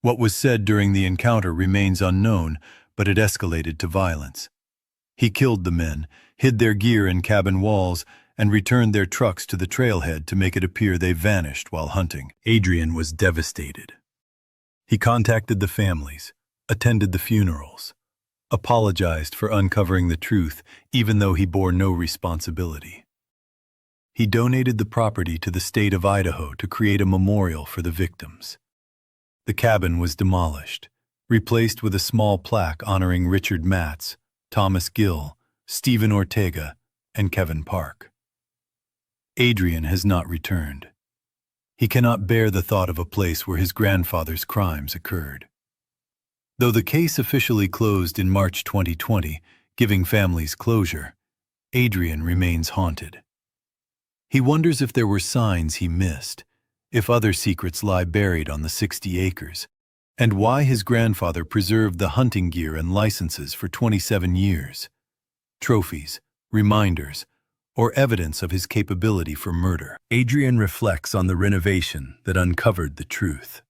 What was said during the encounter remains unknown, but it escalated to violence. He killed the men, hid their gear in cabin walls, and returned their trucks to the trailhead to make it appear they vanished while hunting. Adrian was devastated. He contacted the families, attended the funerals, apologized for uncovering the truth even though he bore no responsibility. He donated the property to the state of Idaho to create a memorial for the victims. The cabin was demolished, replaced with a small plaque honoring Richard Matz, Thomas Gill, Stephen Ortega, and Kevin Park. Adrian has not returned. He cannot bear the thought of a place where his grandfather's crimes occurred. Though the case officially closed in March 2020, giving families closure, Adrian remains haunted. He wonders if there were signs he missed, if other secrets lie buried on the 60 acres, and why his grandfather preserved the hunting gear and licenses for 27 years. Trophies, reminders, or evidence of his capability for murder. Adrian reflects on the renovation that uncovered the truth.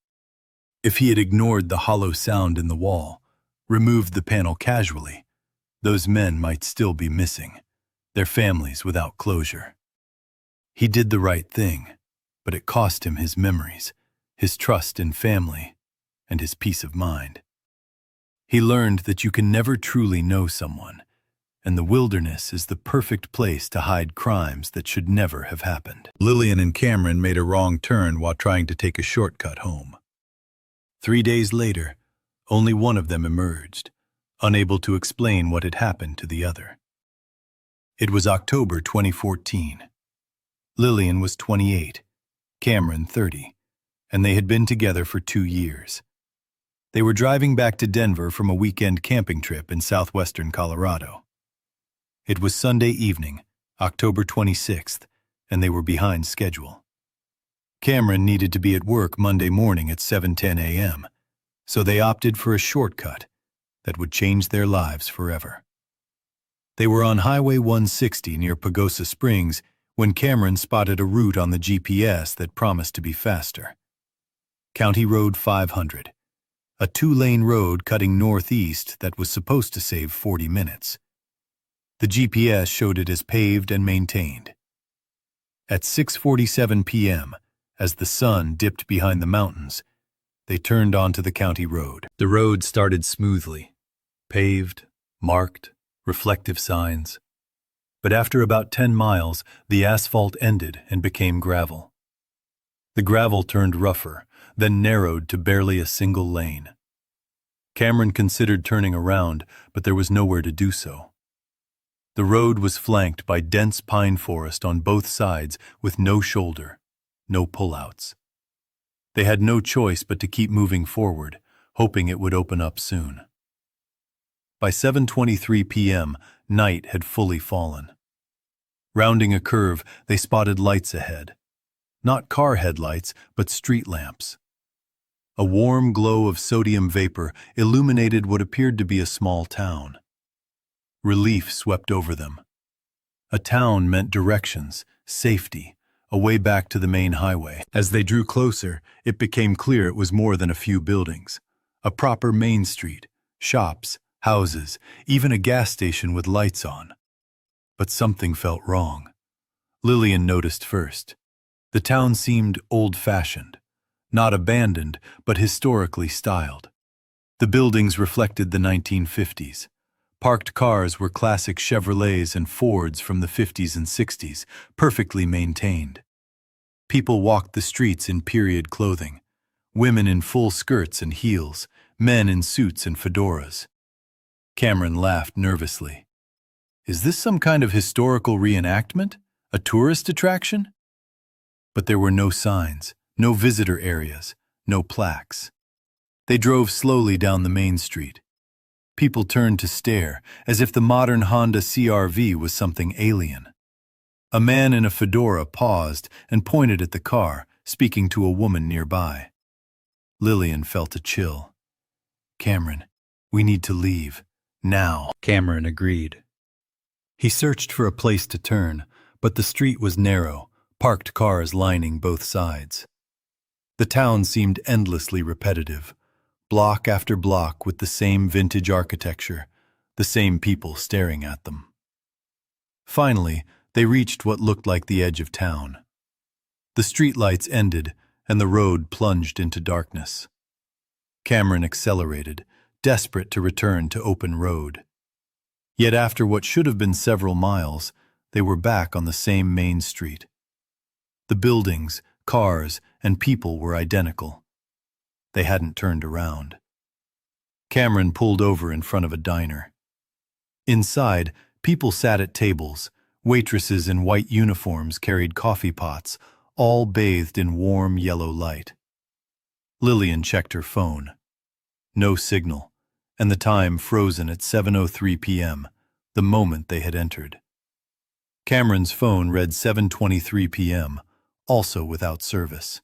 If he had ignored the hollow sound in the wall, removed the panel casually, those men might still be missing, their families without closure. He did the right thing, but it cost him his memories, his trust in family, and his peace of mind. He learned that you can never truly know someone, and the wilderness is the perfect place to hide crimes that should never have happened. Lillian and Cameron made a wrong turn while trying to take a shortcut home. 3 days later, only one of them emerged, unable to explain what had happened to the other. It was October 2014. Lillian was 28, Cameron 30, and they had been together for 2 years. They were driving back to Denver from a weekend camping trip in southwestern Colorado. It was Sunday evening, October 26th, and they were behind schedule. Cameron needed to be at work Monday morning at 7:10 a.m., so they opted for a shortcut that would change their lives forever. They were on Highway 160 near Pagosa Springs when Cameron spotted a route on the GPS that promised to be faster. County Road 500, a 2-lane road cutting northeast that was supposed to save 40 minutes. The GPS showed it as paved and maintained. At 6:47 p.m., as the sun dipped behind the mountains, they turned onto the county road. The road started smoothly, paved, marked, reflective signs. But after about 10 miles, the asphalt ended and became gravel. The gravel turned rougher, then narrowed to barely a single lane. Cameron considered turning around, but there was nowhere to do so. The road was flanked by dense pine forest on both sides with no shoulder, no pullouts. They had no choice but to keep moving forward, hoping it would open up soon. By 7:23 p.m., night had fully fallen. Rounding a curve, they spotted lights ahead. Not car headlights, but street lamps. A warm glow of sodium vapor illuminated what appeared to be a small town. Relief swept over them. A town meant directions, safety, a way back to the main highway. As they drew closer, it became clear it was more than a few buildings. A proper main street, shops, houses, even a gas station with lights on. But something felt wrong. Lillian noticed first. The town seemed old-fashioned, not abandoned, but historically styled. The buildings reflected the 1950s. Parked cars were classic Chevrolets and Fords from the 50s and 60s, perfectly maintained. People walked the streets in period clothing, women in full skirts and heels, men in suits and fedoras. Cameron laughed nervously. Is this some kind of historical reenactment? A tourist attraction? But there were no signs, no visitor areas, no plaques. They drove slowly down the main street. People turned to stare, as if the modern Honda CR-V was something alien. A man in a fedora paused and pointed at the car, speaking to a woman nearby. Lillian felt a chill. Cameron, we need to leave. Now. Cameron agreed. He searched for a place to turn, but the street was narrow, parked cars lining both sides. The town seemed endlessly repetitive, block after block with the same vintage architecture, the same people staring at them. Finally, they reached what looked like the edge of town. The streetlights ended, and the road plunged into darkness. Cameron accelerated, desperate to return to open road. Yet after what should have been several miles, they were back on the same main street. The buildings, cars, and people were identical. They hadn't turned around. Cameron pulled over in front of a diner. Inside, people sat at tables. Waitresses in white uniforms carried coffee pots, all bathed in warm yellow light. Lillian checked her phone. No signal, and the time frozen at 7:03 p.m., the moment they had entered. Cameron's phone read 7:23 p.m., also without service.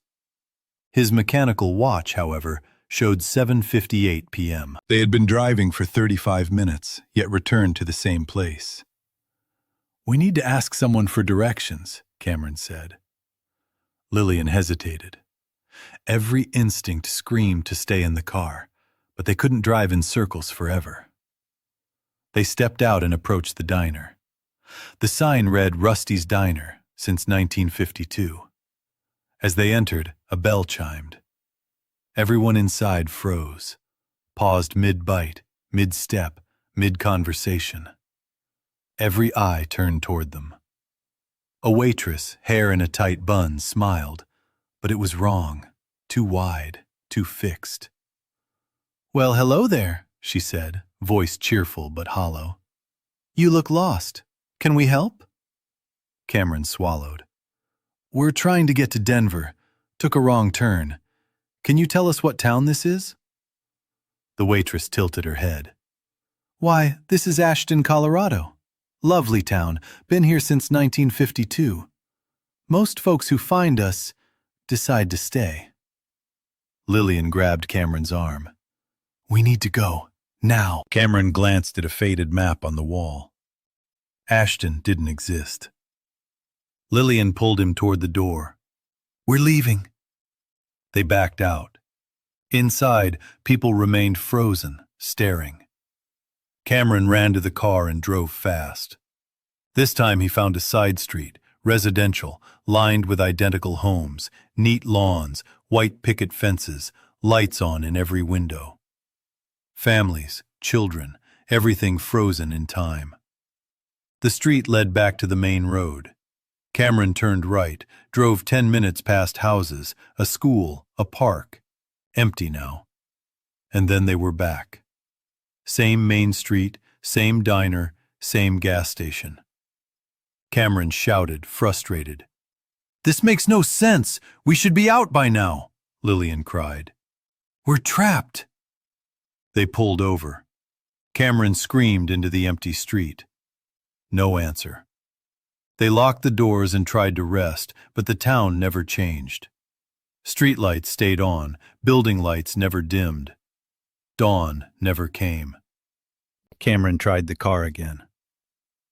His mechanical watch, however, showed 7:58 p.m. They had been driving for 35 minutes, yet returned to the same place. "We need to ask someone for directions," Cameron said. Lillian hesitated. Every instinct screamed to stay in the car, but they couldn't drive in circles forever. They stepped out and approached the diner. The sign read Rusty's Diner, since 1952. As they entered, a bell chimed. Everyone inside froze, paused mid-bite, mid-step, mid-conversation. Every eye turned toward them. A waitress, hair in a tight bun, smiled, but it was wrong, too wide, too fixed. "Well, hello there," she said, voice cheerful but hollow. "You look lost. Can we help?" Cameron swallowed. "We're trying to get to Denver. Took a wrong turn. Can you tell us what town this is?" The waitress tilted her head. "Why, this is Ashton, Colorado. Lovely town. Been here since 1952. Most folks who find us decide to stay." Lillian grabbed Cameron's arm. "We need to go. Now." Cameron glanced at a faded map on the wall. Ashton didn't exist. Lillian pulled him toward the door. "We're leaving." They backed out. Inside, people remained frozen, staring. Cameron ran to the car and drove fast. This time he found a side street, residential, lined with identical homes, neat lawns, white picket fences, lights on in every window. Families, children, everything frozen in time. The street led back to the main road. Cameron turned right, drove 10 minutes past houses, a school, a park. Empty now. And then they were back. Same main street, same diner, same gas station. Cameron shouted, frustrated. "This makes no sense! We should be out by now!" Lillian cried. "We're trapped!" They pulled over. Cameron screamed into the empty street. No answer. They locked the doors and tried to rest, but the town never changed. Streetlights stayed on, building lights never dimmed. Dawn never came. Cameron tried the car again.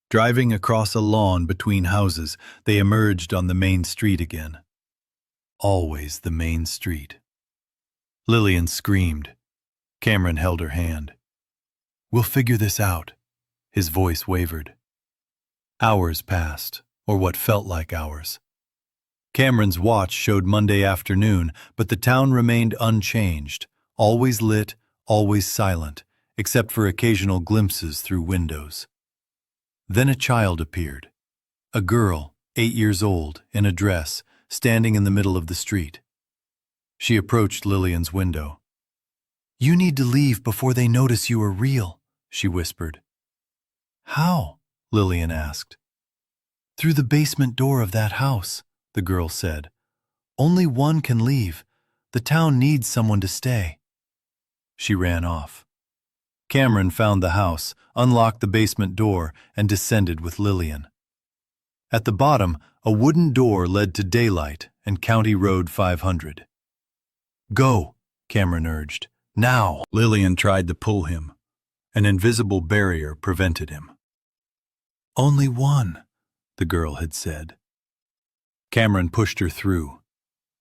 Driving across a lawn between houses, they emerged on the main street again. Always the main street. Lillian screamed. Cameron held her hand. "We'll figure this out." His voice wavered. Hours passed, or what felt like hours. Cameron's watch showed Monday afternoon, but the town remained unchanged, always lit, always silent, except for occasional glimpses through windows. Then a child appeared. A girl, 8 years old, in a dress, standing in the middle of the street. She approached Lillian's window. "You need to leave before they notice you are real," she whispered. "How?" Lillian asked. "Through the basement door of that house," the girl said. "Only one can leave. The town needs someone to stay." She ran off. Cameron found the house, unlocked the basement door, and descended with Lillian. At the bottom, a wooden door led to daylight and County Road 500. "Go," Cameron urged. "Now!" Lillian tried to pull him. An invisible barrier prevented him. "Only one," the girl had said. Cameron pushed her through.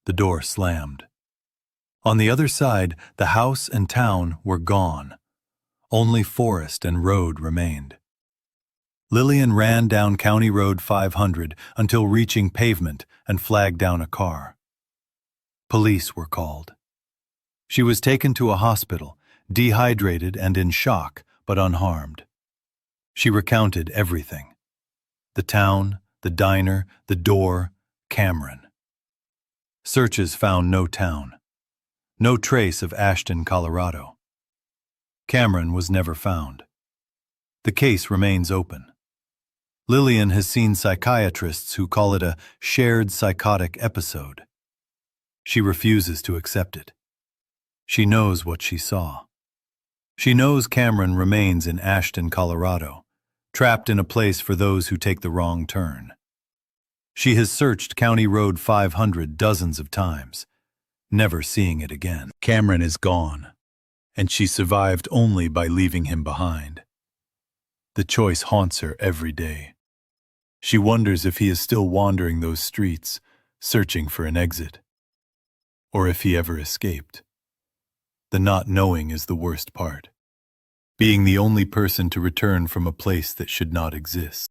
The door slammed. On the other side, the house and town were gone. Only forest and road remained. Lillian ran down County Road 500 until reaching pavement and flagged down a car. Police were called. She was taken to a hospital, dehydrated and in shock, but unharmed. She recounted everything. The town, the diner, the door, Cameron. Searches found no town. No trace of Ashton, Colorado. Cameron was never found. The case remains open. Lillian has seen psychiatrists who call it a shared psychotic episode. She refuses to accept it. She knows what she saw. She knows Cameron remains in Ashton, Colorado, trapped in a place for those who take the wrong turn. She has searched County Road 500 dozens of times, never seeing it again. Cameron is gone, and she survived only by leaving him behind. The choice haunts her every day. She wonders if he is still wandering those streets, searching for an exit, or if he ever escaped. The not knowing is the worst part, being the only person to return from a place that should not exist.